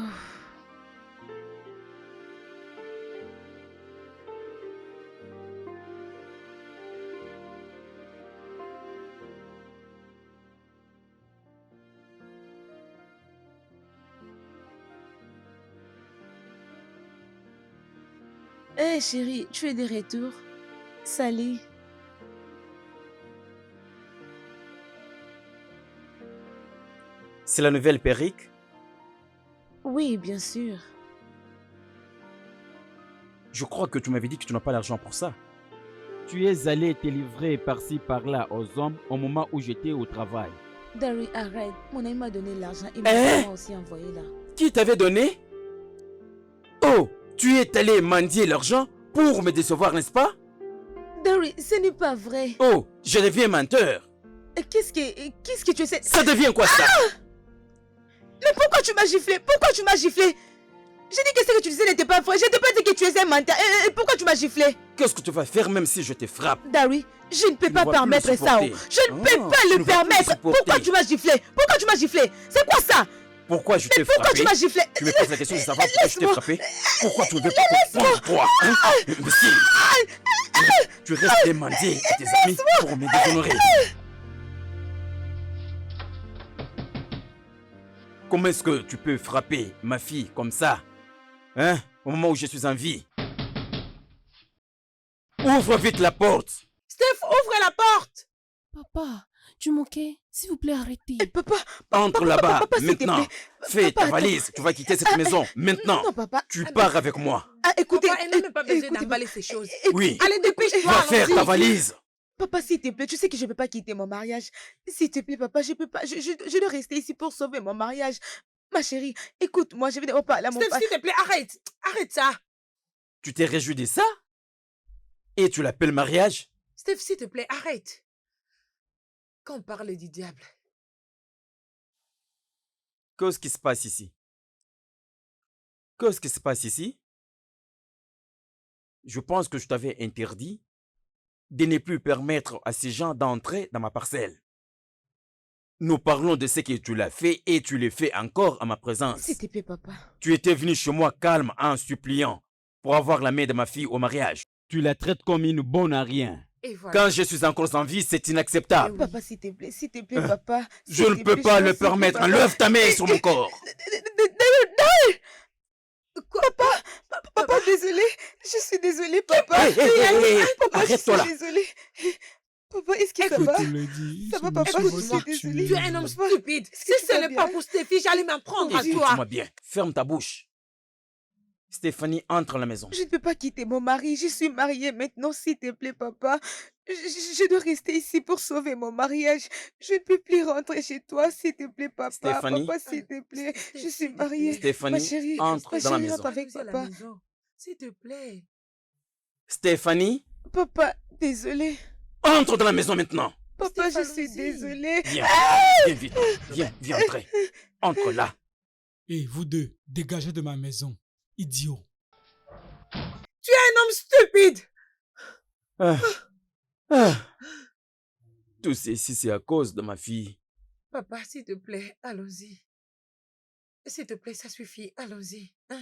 Speaker 8: Hé, chérie, tu es de retour? Salut.
Speaker 4: C'est la nouvelle perruque?
Speaker 8: Oui, bien sûr.
Speaker 4: Je crois que tu m'avais dit que tu n'as pas l'argent pour ça.
Speaker 1: Tu es allé te livrer par-ci par-là aux hommes au moment où j'étais au travail.
Speaker 8: Dari, arrête. Mon ami m'a donné l'argent et m'a aussi envoyé là.
Speaker 4: Qui t'avait donné? Oh, tu es allé mendier l'argent pour me décevoir, n'est-ce pas?
Speaker 8: Dari, ce n'est pas vrai.
Speaker 4: Oh, je deviens menteur.
Speaker 8: Qu'est-ce que tu essaies...
Speaker 4: Ça devient quoi ça?
Speaker 8: Mais pourquoi tu m'as giflé? Pourquoi tu m'as giflé? J'ai dit que ce que tu disais n'était pas vrai. Je t'ai pas dit que tu étais un menteur. Et pourquoi tu m'as giflé?
Speaker 4: Qu'est-ce que tu vas faire même si je te frappe?
Speaker 8: Dari, je ne peux
Speaker 4: Tu
Speaker 8: pas
Speaker 4: ne vas plus
Speaker 8: permettre
Speaker 4: le
Speaker 8: ça.
Speaker 4: supporter.
Speaker 8: Je ne peux pas
Speaker 4: tu
Speaker 8: le
Speaker 4: ne vas plus le
Speaker 8: permettre.
Speaker 4: supporter.
Speaker 8: Pourquoi tu m'as giflé? Pourquoi tu m'as giflé? C'est quoi ça?
Speaker 4: Pourquoi je t'ai
Speaker 8: Pourquoi
Speaker 4: frappé?
Speaker 8: tu m'as giflé?
Speaker 4: Tu me poses la question de savoir pourquoi je t'ai
Speaker 8: Laisse-moi.
Speaker 4: frappé? Pourquoi tu ne veux pas comprendre, toi, hein? Mais si, tu restes demandé à tes amis pour me déshonorer. Comment est-ce que tu peux frapper ma fille comme ça? Hein? Au moment où je suis en vie. Ouvre vite la porte.
Speaker 2: Steph, ouvre la porte!
Speaker 7: Papa, tu moquais? S'il vous plaît, arrêtez.
Speaker 8: Papa,
Speaker 4: Entre là-bas,
Speaker 8: papa, s'il te
Speaker 4: maintenant.
Speaker 8: plaît.
Speaker 4: Fais
Speaker 8: Papa,
Speaker 4: ta valise. Tu vas quitter cette maison. Maintenant.
Speaker 8: Non, papa.
Speaker 4: Tu pars avec moi.
Speaker 8: Ah, écoutez,
Speaker 2: Papa, elle n'a même pas besoin
Speaker 8: écoutez,
Speaker 2: d'emballer ces choses.
Speaker 4: Oui.
Speaker 2: Allez, dépêche-toi,
Speaker 4: Va faire
Speaker 2: allons-y.
Speaker 4: ta valise.
Speaker 8: Papa, s'il te plaît, tu sais que je ne peux pas quitter mon mariage. S'il te plaît, papa, je peux pas. Je dois rester ici pour sauver mon mariage. Ma chérie, écoute-moi, je vais d'abord parler à mon
Speaker 2: Steph,
Speaker 8: père.
Speaker 2: s'il te plaît, arrête. Arrête ça.
Speaker 4: Tu t'es réjoui de ça? Et tu l'appelles mariage?
Speaker 2: Steph, s'il te plaît, arrête. Quand on parle du diable,
Speaker 4: Qu'est-ce qui se passe ici? Qu'est-ce qui se passe ici? Je pense que je t'avais interdit de ne plus permettre à ces gens d'entrer dans ma parcelle. Nous parlons de ce que tu l'as fait et tu le fais encore à ma présence.
Speaker 8: S'il te plaît, papa.
Speaker 4: Tu étais venu chez moi calme en suppliant pour avoir la main de ma fille au mariage.
Speaker 1: Tu la traites comme une bonne à rien.
Speaker 2: et voilà.
Speaker 4: Quand je suis encore en vie, c'est inacceptable.
Speaker 8: Papa, s'il te plaît, papa.
Speaker 4: Je ne peux pas le permettre. Enlève ta main sur mon corps.
Speaker 2: Quoi?
Speaker 8: Papa, désolé. Je suis désolée, papa.
Speaker 4: Hey, hey, hey, hey, hey,
Speaker 8: Papa, je
Speaker 4: arrête-toi là.
Speaker 8: suis désolée. Papa, est-ce que ça
Speaker 2: Écoute,
Speaker 8: va?
Speaker 6: Je te le dis,
Speaker 8: Ça va,
Speaker 6: ce
Speaker 8: papa,
Speaker 6: monsieur
Speaker 8: je
Speaker 6: va
Speaker 8: suis
Speaker 6: te
Speaker 8: désolée.
Speaker 2: Tu
Speaker 6: tuer.
Speaker 2: es un homme stupide.
Speaker 8: Est-ce
Speaker 2: Si
Speaker 8: que tu
Speaker 2: ce
Speaker 8: vas
Speaker 2: n'est
Speaker 8: bien?
Speaker 2: pas pour Stéphie, j'allais m'en prendre à toi.
Speaker 4: Écoute-moi bien. Ferme ta bouche. Stéphanie, entre à la maison.
Speaker 8: Je ne peux pas quitter mon mari. Je suis mariée maintenant, s'il te plaît, papa. Je dois rester ici pour sauver mon mariage. Je ne peux plus rentrer chez toi, s'il te plaît, papa.
Speaker 4: Stéphanie.
Speaker 8: Papa, s'il te plaît. Je suis
Speaker 2: S'il te
Speaker 8: mariée.
Speaker 2: plaît.
Speaker 4: Stéphanie,
Speaker 8: Ma chérie,
Speaker 4: entre
Speaker 8: ma
Speaker 4: dans la
Speaker 8: chérie,
Speaker 4: maison.
Speaker 8: rentre avec
Speaker 2: Allons-y à la
Speaker 8: papa.
Speaker 2: maison. S'il te plaît.
Speaker 4: Stéphanie,
Speaker 8: Papa, désolé.
Speaker 4: entre dans la maison maintenant.
Speaker 8: Papa, je
Speaker 2: Stéphane,
Speaker 8: suis
Speaker 2: allons-y.
Speaker 8: désolée.
Speaker 4: Viens, viens vite. Viens entrer. Entre là.
Speaker 6: Et vous deux, dégagez de ma maison. Idiot.
Speaker 2: Tu es un homme stupide.
Speaker 4: Ah. Ah. Tout ceci, c'est à cause de ma fille.
Speaker 2: Papa, s'il te plaît, allons-y. S'il te plaît, ça suffit. Allons-y. Hein?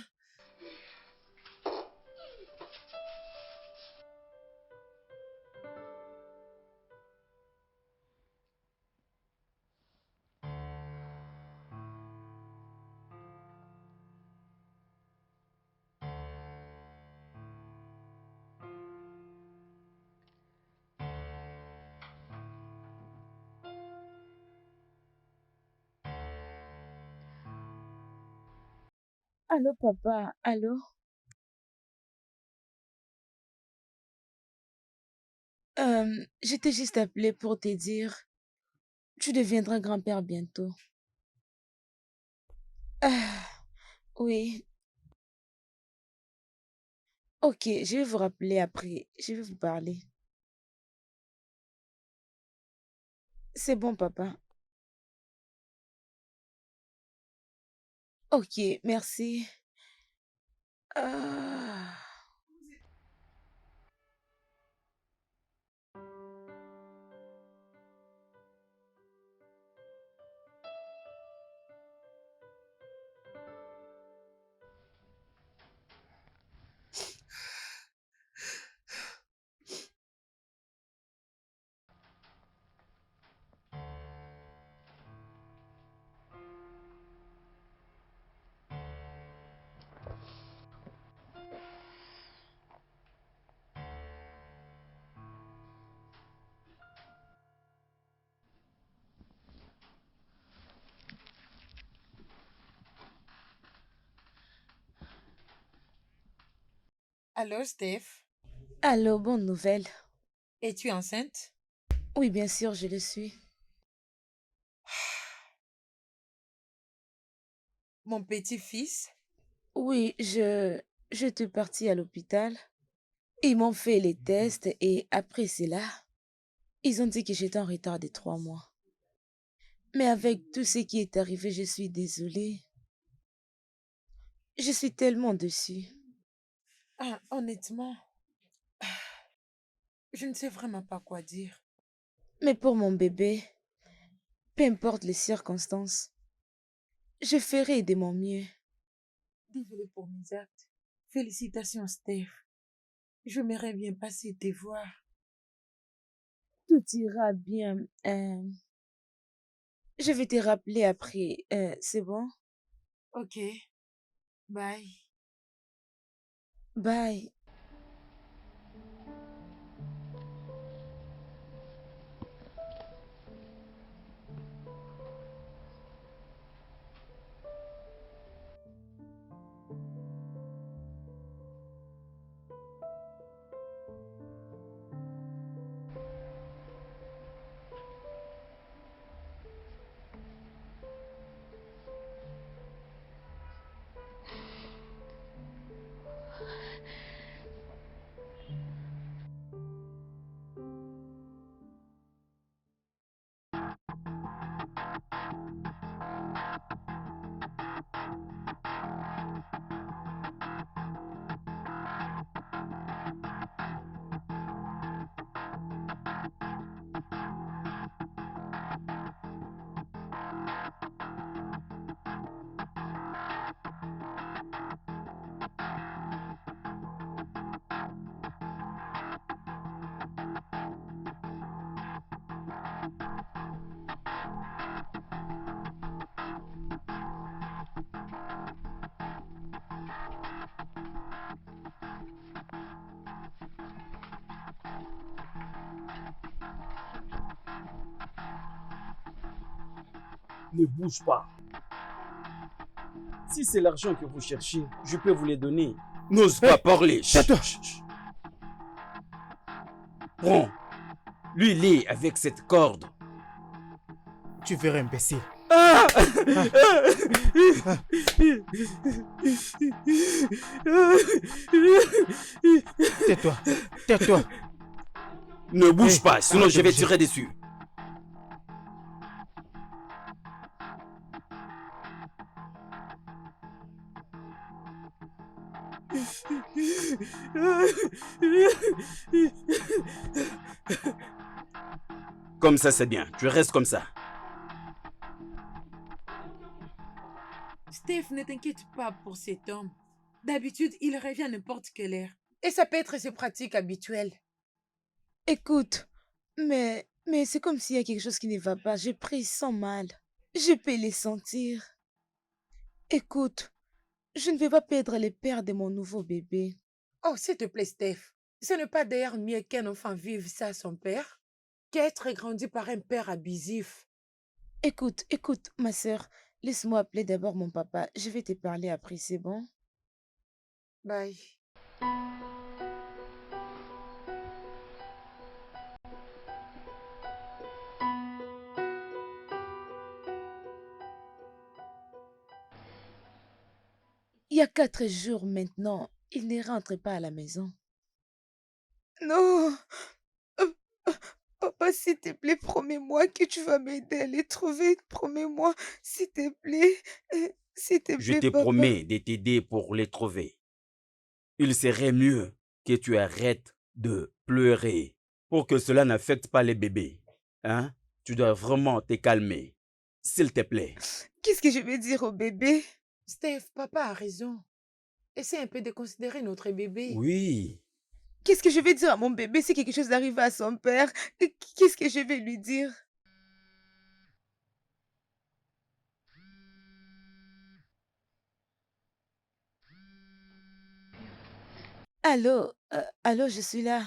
Speaker 8: Allô, papa. Allô? Je t'ai juste appelé pour te dire, tu deviendras grand-père bientôt. Ah, oui. Ok, je vais vous rappeler après. Je vais vous parler. C'est bon, papa. Ok, merci. Ah.
Speaker 2: Allô, Steph.
Speaker 8: Allô, bonne nouvelle.
Speaker 2: Es-tu enceinte?
Speaker 8: Oui, bien sûr, je le suis.
Speaker 2: Mon petit-fils?
Speaker 8: Oui, je suis partie à l'hôpital. Ils m'ont fait les tests et après cela, ils ont dit que j'étais en retard de 3 mois. Mais avec tout ce qui est arrivé, je suis désolée. Je suis tellement déçue.
Speaker 2: Ah, honnêtement, je ne sais vraiment pas quoi dire.
Speaker 8: Mais pour mon bébé, peu importe les circonstances, je ferai de mon mieux.
Speaker 2: Désolée pour mes actes. Félicitations, Steph. J'aimerais bien passer te voir.
Speaker 8: Tout ira bien. Je vais te rappeler après. C'est bon?
Speaker 2: Ok, bye.
Speaker 8: Bye.
Speaker 1: Ne bouge pas. Si c'est l'argent que vous cherchez, je peux vous les donner. N'ose pas parler.
Speaker 5: Tais-toi.
Speaker 1: Prends. Lui avec cette corde.
Speaker 5: Tu verras, imbécile.
Speaker 1: Ah!
Speaker 5: Tais-toi. Tais-toi.
Speaker 1: Ne bouge
Speaker 5: Hey,
Speaker 1: pas, sinon
Speaker 5: arrête
Speaker 1: je
Speaker 5: de
Speaker 1: vais
Speaker 5: bouger.
Speaker 1: tirer dessus. Comme ça, c'est bien. Tu restes comme ça.
Speaker 2: Steph, ne t'inquiète pas pour cet homme. D'habitude, il revient à n'importe quelle heure. Et ça peut être ses pratiques habituelles.
Speaker 8: Écoute, mais c'est comme s'il y a quelque chose qui ne va pas. Je pressens mal. Je peux les sentir. Écoute, je ne vais pas perdre les pères de mon nouveau bébé.
Speaker 2: Oh, s'il te plaît, Steph. Ce n'est pas d'ailleurs mieux qu'un enfant vive ça à son père qu'être grandi par un père abusif.
Speaker 8: Écoute, ma sœur, laisse-moi appeler d'abord mon papa. Je vais te parler après, c'est bon?
Speaker 2: Bye.
Speaker 8: Il y a 4 jours maintenant, il ne rentre pas à la maison. Non! Euh, euh, Papa, s'il te plaît, promets-moi que tu vas m'aider à les trouver. Promets-moi, s'il te plaît. S'il te
Speaker 1: Je
Speaker 8: plaît,
Speaker 1: te
Speaker 8: papa.
Speaker 1: promets de t'aider pour les trouver. Il serait mieux que tu arrêtes de pleurer pour que cela n'affecte pas les bébés. Hein? Tu dois vraiment te calmer. S'il te plaît.
Speaker 8: Qu'est-ce que je vais dire au bébé?
Speaker 2: Steph, papa a raison. Essaie un peu de considérer notre bébé.
Speaker 1: Oui.
Speaker 8: Qu'est-ce que je vais dire à mon bébé si quelque chose arrive à son père? Qu'est-ce que je vais lui dire? Allô, je suis là.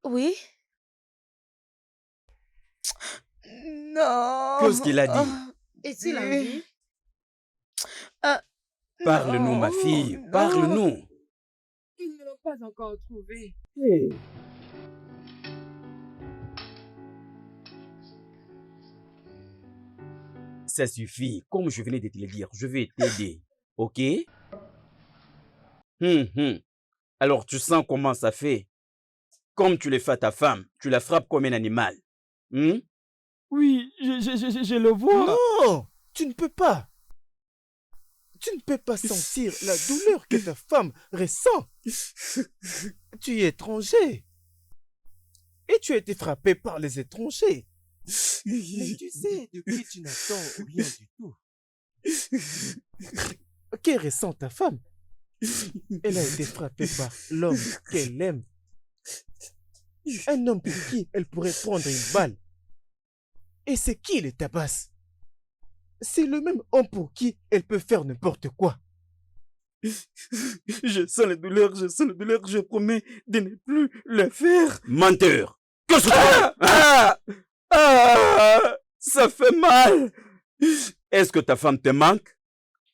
Speaker 8: Oui?
Speaker 1: Qu'est-ce
Speaker 8: Non.
Speaker 1: qu'il a dit?
Speaker 8: Oh,
Speaker 2: Est-il en
Speaker 8: Dieu.
Speaker 2: vie?
Speaker 8: Ah,
Speaker 1: Parle-nous, ma
Speaker 8: non,
Speaker 1: fille.
Speaker 8: non.
Speaker 1: Parle-nous.
Speaker 2: Ils ne l'ont pas encore trouvé.
Speaker 1: Ça suffit. Comme je venais de te le dire, je vais t'aider. Ok? Alors, tu sens comment ça fait? Comme tu le fais à ta femme, tu la frappes comme un animal.
Speaker 6: Oui, je le vois.
Speaker 5: Non, tu ne peux pas. Tu ne peux pas sentir la douleur que ta femme ressent. Tu es étranger. Et tu as été frappé par les étrangers. Mais tu sais de qui tu n'attends rien du tout. Que ressent ta femme? Elle a été frappée par l'homme qu'elle aime. Un homme pour qui elle pourrait prendre une balle. Et c'est qui les tabasse? C'est le même homme pour qui elle peut faire n'importe quoi.
Speaker 1: Je sens les douleurs, je promets de ne plus le faire.
Speaker 4: Menteur! Qu'est-ce que tu veux?
Speaker 1: Ah! Ah! Ça fait mal!
Speaker 4: Est-ce que ta femme te manque?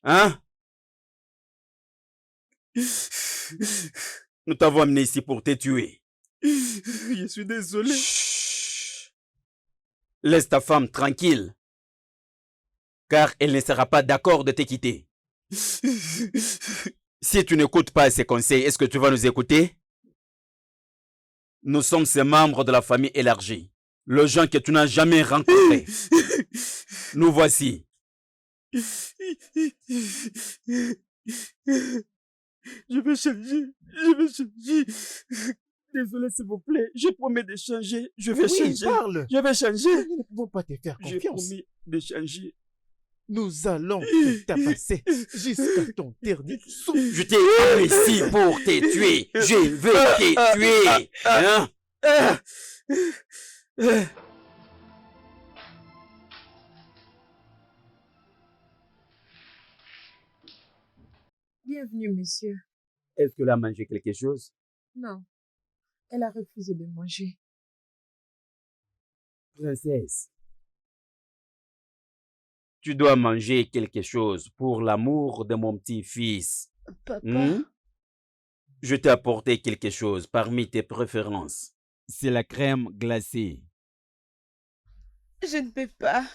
Speaker 4: Hein? Nous t'avons amené ici pour te tuer.
Speaker 1: Je suis désolé.
Speaker 4: Chut. Laisse ta femme tranquille, car elle ne sera pas d'accord de te quitter. Si tu n'écoutes pas ses conseils, est-ce que tu vas nous écouter? Nous sommes ces membres de la famille élargie, le gens que tu n'as jamais rencontrés. Nous voici.
Speaker 1: Je vais changer. Désolé, s'il vous plaît. Je promets de changer. Je vais
Speaker 5: Oui,
Speaker 1: changer.
Speaker 5: parle.
Speaker 1: Je vais changer.
Speaker 5: Nous ne pouvons pas te faire
Speaker 1: J'ai
Speaker 5: confiance.
Speaker 1: promis de changer.
Speaker 5: Nous allons te tabasser jusqu'à ton dernier souffle.
Speaker 4: Je t'ai amené ici pour te tuer. Je vais te tuer. Hein?
Speaker 2: Bienvenue, monsieur.
Speaker 4: Est-ce que tu as mangé quelque chose?
Speaker 2: Non, elle a refusé de manger.
Speaker 4: Princesse, tu dois manger quelque chose pour l'amour de mon petit-fils.
Speaker 8: Papa,
Speaker 4: Je t'ai apporté quelque chose parmi tes préférences.
Speaker 1: C'est la crème glacée.
Speaker 8: je ne peux pas.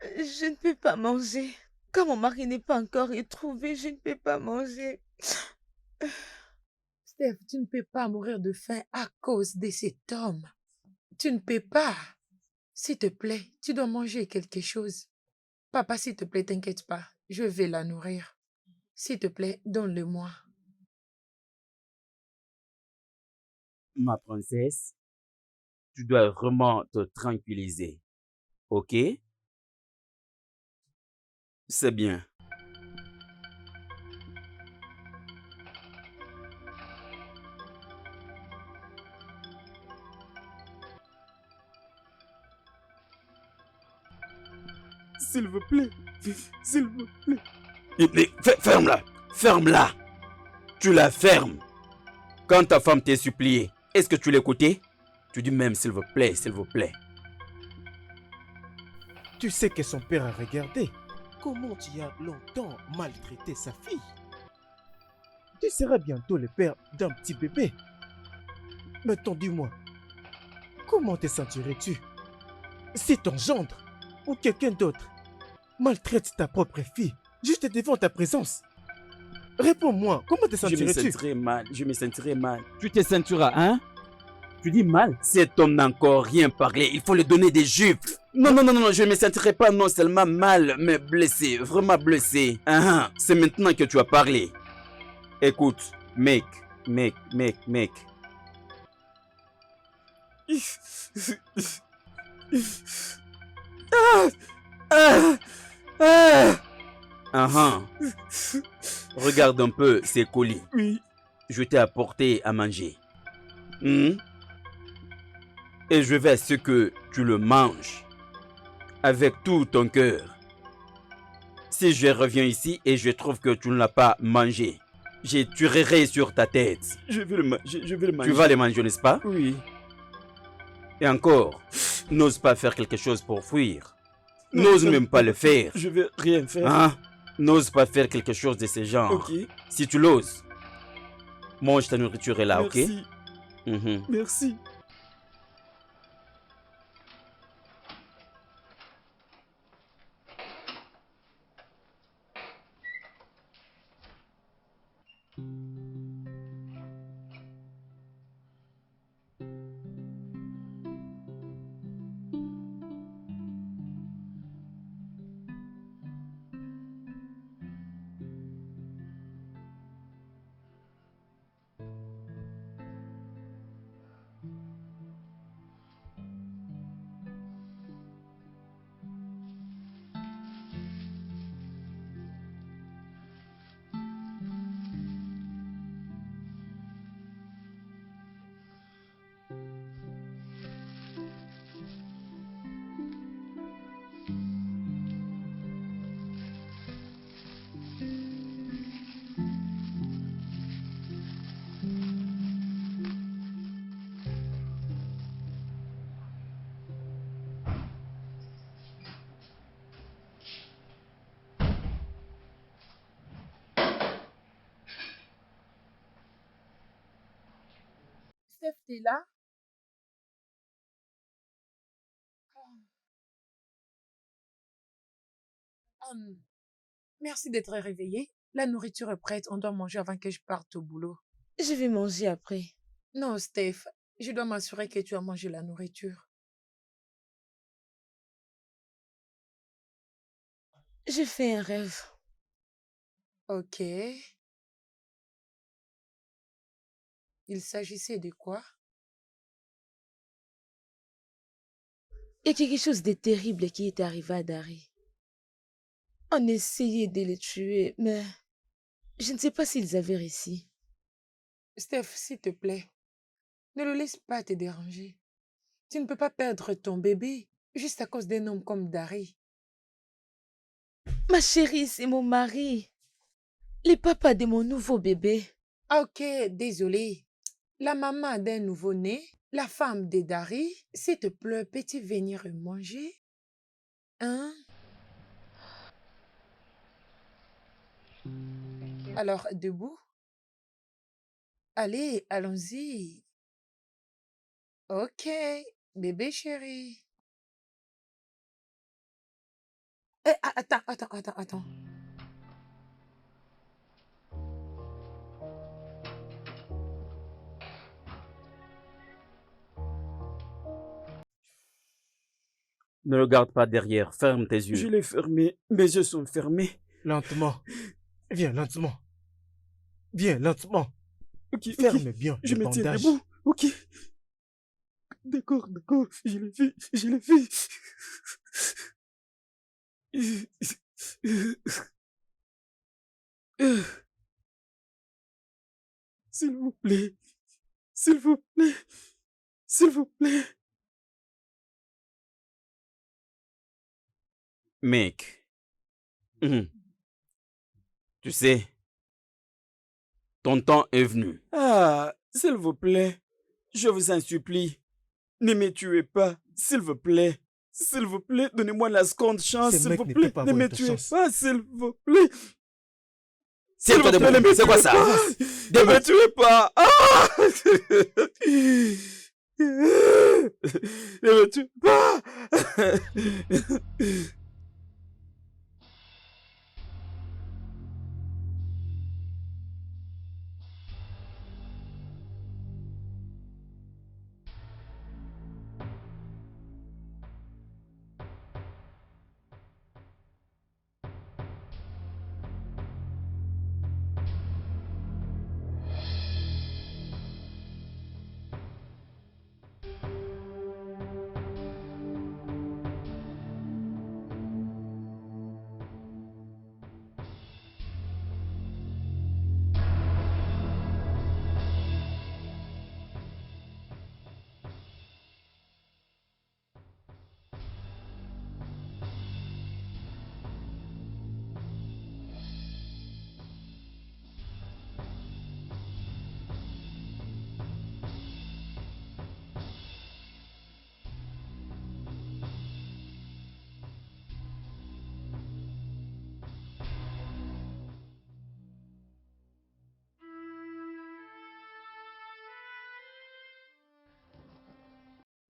Speaker 8: Je ne peux pas manger. Quand mon mari n'est pas encore retrouvé, je ne peux pas manger.
Speaker 2: Steph, tu ne peux pas mourir de faim à cause de cet homme. Tu ne peux pas. S'il te plaît, tu dois manger quelque chose. Papa, s'il te plaît, t'inquiète pas. Je vais la nourrir. S'il te plaît, donne-le-moi.
Speaker 4: Ma princesse, tu dois vraiment te tranquilliser. Ok? C'est bien.
Speaker 1: S'il vous plaît. S'il vous plaît.
Speaker 4: Mais ferme-la! Ferme-la! Tu la fermes! Quand ta femme t'a supplié, est-ce que tu l'écoutais? Tu dis même s'il vous plaît, s'il vous plaît.
Speaker 5: Tu sais que son père a regardé. Comment tu as longtemps maltraité sa fille? Tu seras bientôt le père d'un petit bébé. Maintenant, dis-moi, comment te sentirais-tu si ton gendre ou quelqu'un d'autre maltraite ta propre fille juste devant ta présence? Réponds-moi, comment te
Speaker 4: Je me
Speaker 5: sentirais-tu?
Speaker 4: sentirais mal, je me sentirais mal.
Speaker 1: Tu te sentiras, hein?
Speaker 4: Tu dis mal? Cet homme n'a encore rien parlé, il faut lui donner des gifles. Non, non, non, non, je ne me sentirais pas non seulement mal, mais blessé, vraiment blessé. C'est maintenant que tu as parlé. Écoute, mec. Regarde un peu ces colis.
Speaker 1: Oui.
Speaker 4: Je t'ai apporté à manger. Et je veux à ce que tu le manges avec tout ton cœur. Si je reviens ici et je trouve que tu ne l'as pas mangé, je tuerai sur ta tête.
Speaker 1: Je vais le manger.
Speaker 4: Tu vas le manger, n'est-ce pas?
Speaker 1: Oui.
Speaker 4: Et encore, n'ose pas faire quelque chose pour fuir. N'ose même pas le faire.
Speaker 1: Je vais rien faire.
Speaker 4: N'ose pas faire quelque chose de ce genre.
Speaker 1: Ok.
Speaker 4: Si tu l'oses, mange ta nourriture est là,
Speaker 1: Merci.
Speaker 4: ok?
Speaker 1: Merci.
Speaker 2: Steph, t'es là? Hum, Merci d'être réveillé. La nourriture est prête. On doit manger avant que je parte au boulot.
Speaker 8: Je vais manger après.
Speaker 2: Non, Steph, je dois m'assurer que tu as mangé la nourriture.
Speaker 8: J'ai fait un rêve.
Speaker 2: Ok. Il s'agissait de quoi?
Speaker 8: Il y a quelque chose de terrible qui est arrivé à Dari. On essayait de le tuer, mais je ne sais pas s'ils avaient réussi.
Speaker 2: Steph, s'il te plaît, ne le laisse pas te déranger. Tu ne peux pas perdre ton bébé juste à cause d'un homme comme Dari.
Speaker 8: Ma chérie, c'est mon mari. Le papa de mon nouveau bébé.
Speaker 2: Ah, ok, désolé. La maman d'un nouveau-né, la femme de Dari, s'il te plaît, peux-tu venir manger? Hein? Alors, debout. Allez, allons-y. Ok, bébé chéri. Attends.
Speaker 4: Ne regarde pas derrière, ferme tes
Speaker 1: Je
Speaker 4: yeux.
Speaker 1: l'ai fermé, mes yeux sont fermés.
Speaker 5: Lentement. Viens, lentement. Viens, lentement.
Speaker 1: Ok,
Speaker 5: Ferme bien
Speaker 1: je
Speaker 5: le
Speaker 1: me tiens
Speaker 5: bandage.
Speaker 1: debout. Ok. D'accord, je l'ai fait. S'il vous plaît, s'il vous plaît, s'il vous plaît.
Speaker 4: Mec, tu sais, ton temps est venu.
Speaker 1: Ah, s'il vous plaît, je vous en supplie, ne me tuez pas, s'il vous plaît. S'il vous plaît, donnez-moi la seconde chance,
Speaker 5: Ce
Speaker 1: s'il
Speaker 5: mec
Speaker 1: vous
Speaker 5: ne
Speaker 1: plaît.
Speaker 5: peut pas
Speaker 1: Ne
Speaker 5: avoir
Speaker 1: me
Speaker 5: ta
Speaker 1: tuez
Speaker 5: chance.
Speaker 1: pas, s'il vous plaît.
Speaker 4: Tiens-toi
Speaker 1: S'il vous plaît,
Speaker 4: debout,
Speaker 1: ne me
Speaker 4: c'est quoi
Speaker 1: tuez
Speaker 4: ça?
Speaker 1: pas. Ne me tuez pas. Ah! Ne me tuez pas.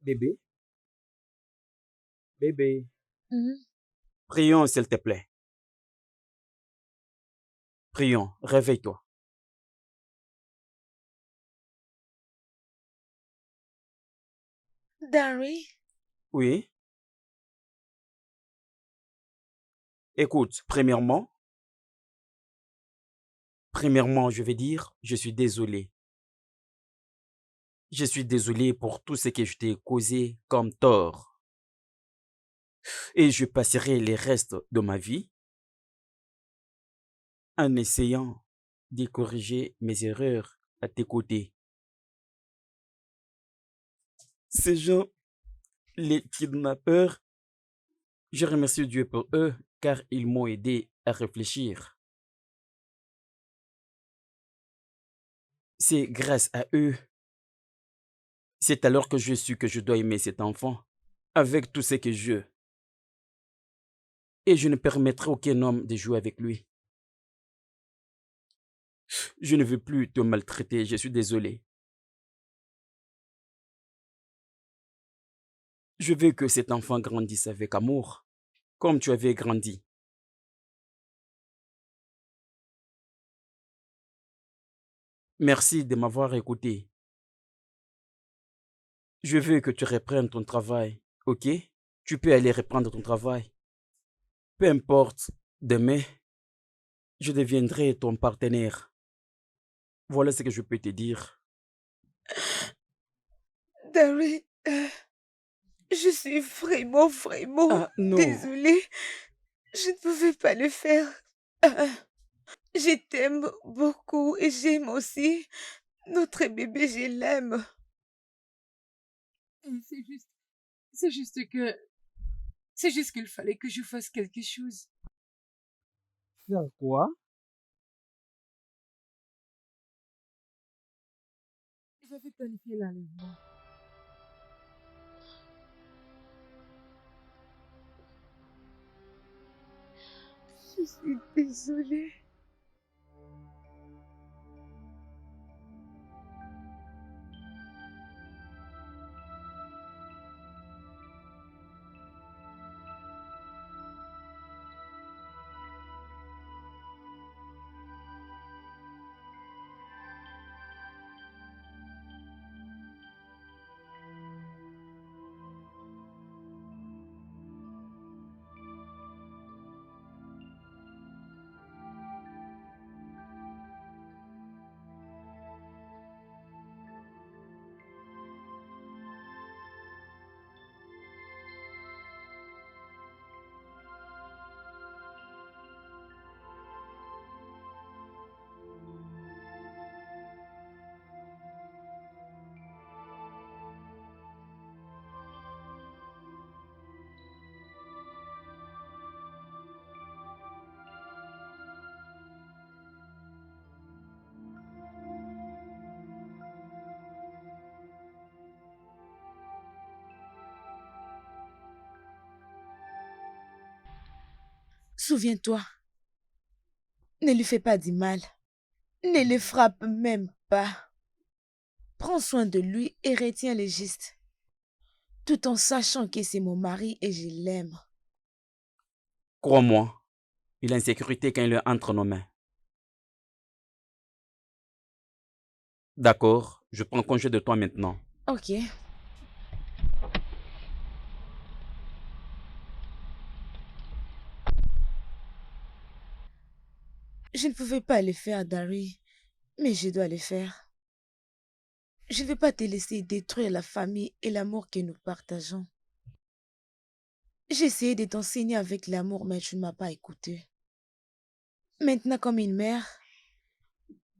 Speaker 1: Bébé, bébé.
Speaker 4: Prions, s'il te plaît. Prions, réveille-toi.
Speaker 8: Dari,
Speaker 4: Oui. Écoute, premièrement, je vais dire, je suis désolé. Je suis désolé pour tout ce que je t'ai causé comme tort. Et je passerai les restes de ma vie en essayant de corriger mes erreurs à tes côtés.
Speaker 1: Ces gens, les kidnappeurs,
Speaker 4: Je remercie Dieu pour eux car ils m'ont aidé à réfléchir. C'est grâce à eux. C'est alors que je suis que je dois aimer cet enfant avec tout ce que je. Et je ne permettrai aucun homme de jouer avec lui. Je ne veux plus te maltraiter, je suis désolé. Je veux que cet enfant grandisse avec amour, comme tu avais grandi. Merci de m'avoir écouté. Je veux que tu reprennes ton travail, ok? Tu peux aller reprendre ton travail. Peu importe, demain, je deviendrai ton partenaire. Voilà ce que je peux te dire.
Speaker 8: Darry, je suis vraiment
Speaker 4: Ah non,
Speaker 8: désolée. Je ne pouvais pas le faire. Euh, je t'aime beaucoup et j'aime aussi notre bébé, je l'aime.
Speaker 2: C'est juste, c'est juste que, c'est juste qu'il fallait que je fasse quelque chose.
Speaker 1: Faire quoi?
Speaker 2: J'avais planifié l'enlèvement.
Speaker 8: Je suis désolée. Souviens-toi, ne lui fais pas du mal. Ne le frappe même pas. Prends soin de lui et retiens les gestes, tout en sachant que c'est mon mari et je l'aime.
Speaker 4: crois-moi, il est en sécurité quand il est entre nos mains. D'accord, je prends congé de toi maintenant.
Speaker 8: Ok. Je ne pouvais pas le faire, Dari, mais je dois le faire. Je ne vais pas te laisser détruire la famille et l'amour que nous partageons. J'ai essayé de t'enseigner avec l'amour, mais tu ne m'as pas écouté. Maintenant, comme une mère,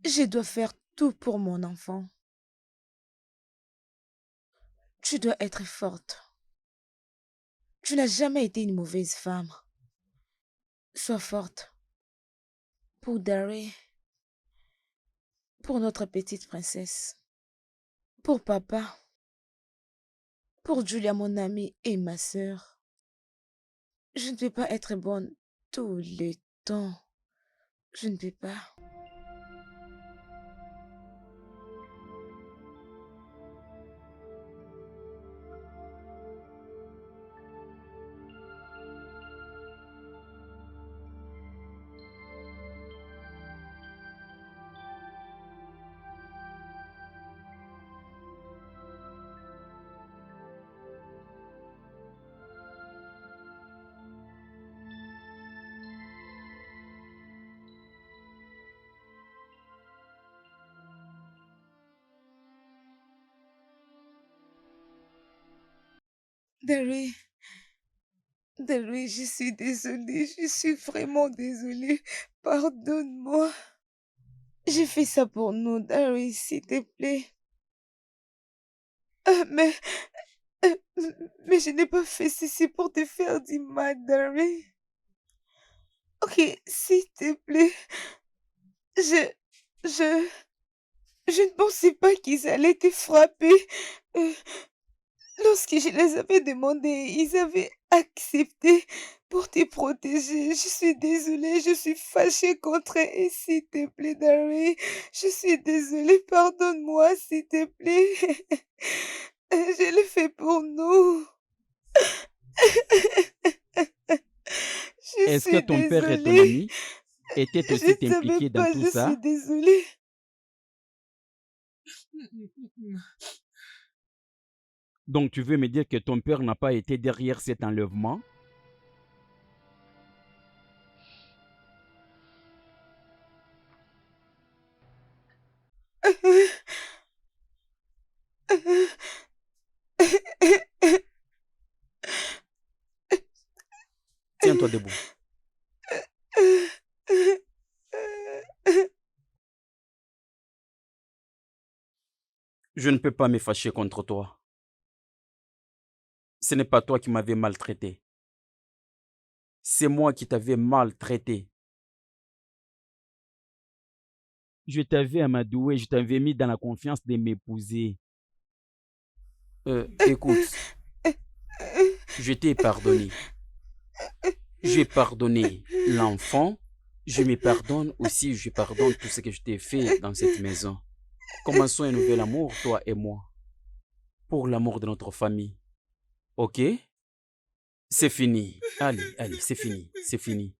Speaker 8: je dois faire tout pour mon enfant. Tu dois être forte. Tu n'as jamais été une mauvaise femme. Sois forte. Pour Dari, pour notre petite princesse, pour papa, pour Julia, mon amie, et ma sœur. Je ne peux pas être bonne tout le temps. Je ne peux pas. Dari, Dari, je suis désolée. Je suis vraiment désolée. Pardonne-moi. J'ai fait ça pour nous, Dari, s'il te plaît. Euh, mais, euh, mais je n'ai pas fait ceci pour te faire du mal, Dari. Ok, s'il te plaît. Je, je, je ne pensais pas qu'ils allaient te frapper. Euh, Lorsque je les avais demandé, ils avaient accepté pour te protéger. Je suis désolée, je suis fâchée contre eux. Et s'il te plaît, Dari, je suis désolée, pardonne-moi, s'il te plaît. Je le fais pour nous. Je
Speaker 1: Est-ce que
Speaker 8: suis
Speaker 1: ton père et ton
Speaker 8: désolée.
Speaker 1: ami étaient
Speaker 8: Je
Speaker 1: aussi
Speaker 8: ne savais
Speaker 1: impliqués dans
Speaker 8: pas,
Speaker 1: tout
Speaker 8: je
Speaker 1: ça?
Speaker 8: suis désolée.
Speaker 1: Donc tu veux me dire que ton père n'a pas été derrière cet enlèvement? Tiens-toi debout. Je ne peux pas me fâcher contre toi. Ce n'est pas toi qui m'avais maltraité. C'est moi qui t'avais maltraité. Je t'avais amadoué, je t'avais mis dans la confiance de m'épouser. Écoute, je t'ai pardonné. J'ai pardonné l'enfant. Je me pardonne aussi, je pardonne tout ce que je t'ai fait dans cette maison. Commençons un nouvel amour, toi et moi, pour l'amour de notre famille. Ok? C'est fini. Allez, allez, c'est fini, c'est fini.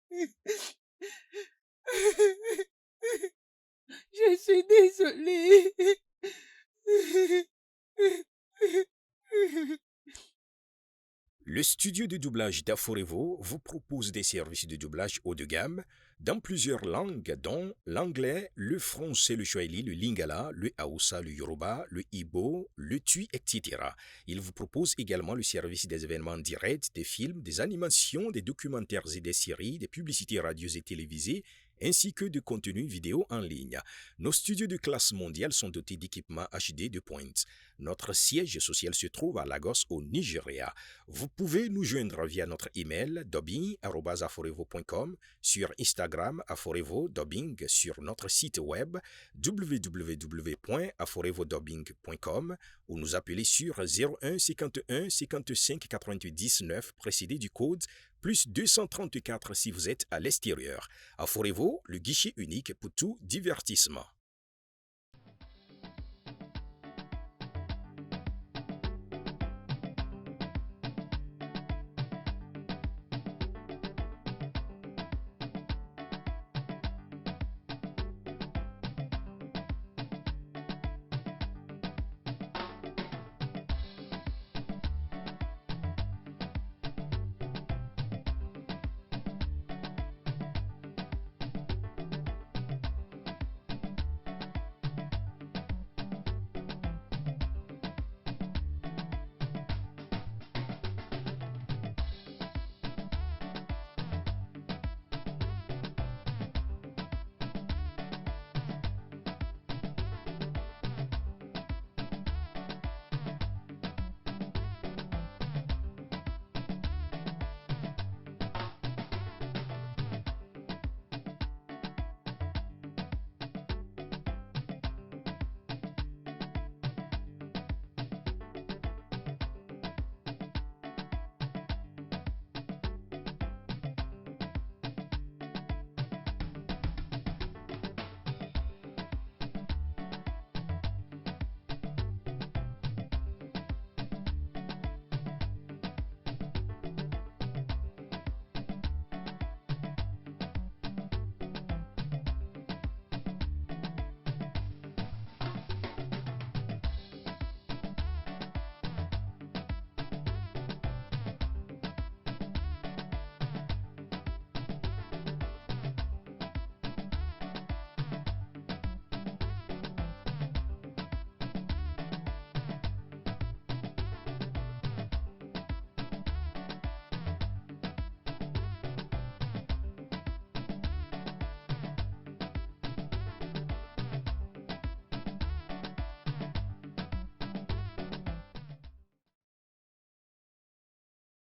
Speaker 8: Je suis désolée.
Speaker 9: Le studio de doublage d'Aforevo vous propose des services de doublage haut de gamme dans plusieurs langues, dont l'anglais, le français, le swahili, le lingala, le haoussa, le yoruba, le ibo, le tui, etc. Il vous propose également le service des événements directs, des films, des animations, des documentaires et des séries, des publicités radios et télévisées, ainsi que de contenus vidéo en ligne. Nos studios de classe mondiale sont dotés d'équipements HD de pointe. Notre siège social se trouve à Lagos, au Nigeria. Vous pouvez nous joindre via notre email dubbing@aforevo.com, sur Instagram Aforevo Dubbing, sur notre site web www.aforevodubbing.com ou nous appeler sur 01 51 55 99 précédé du code plus 234 si vous êtes à l'extérieur. Aforevo, le guichet unique pour tout divertissement.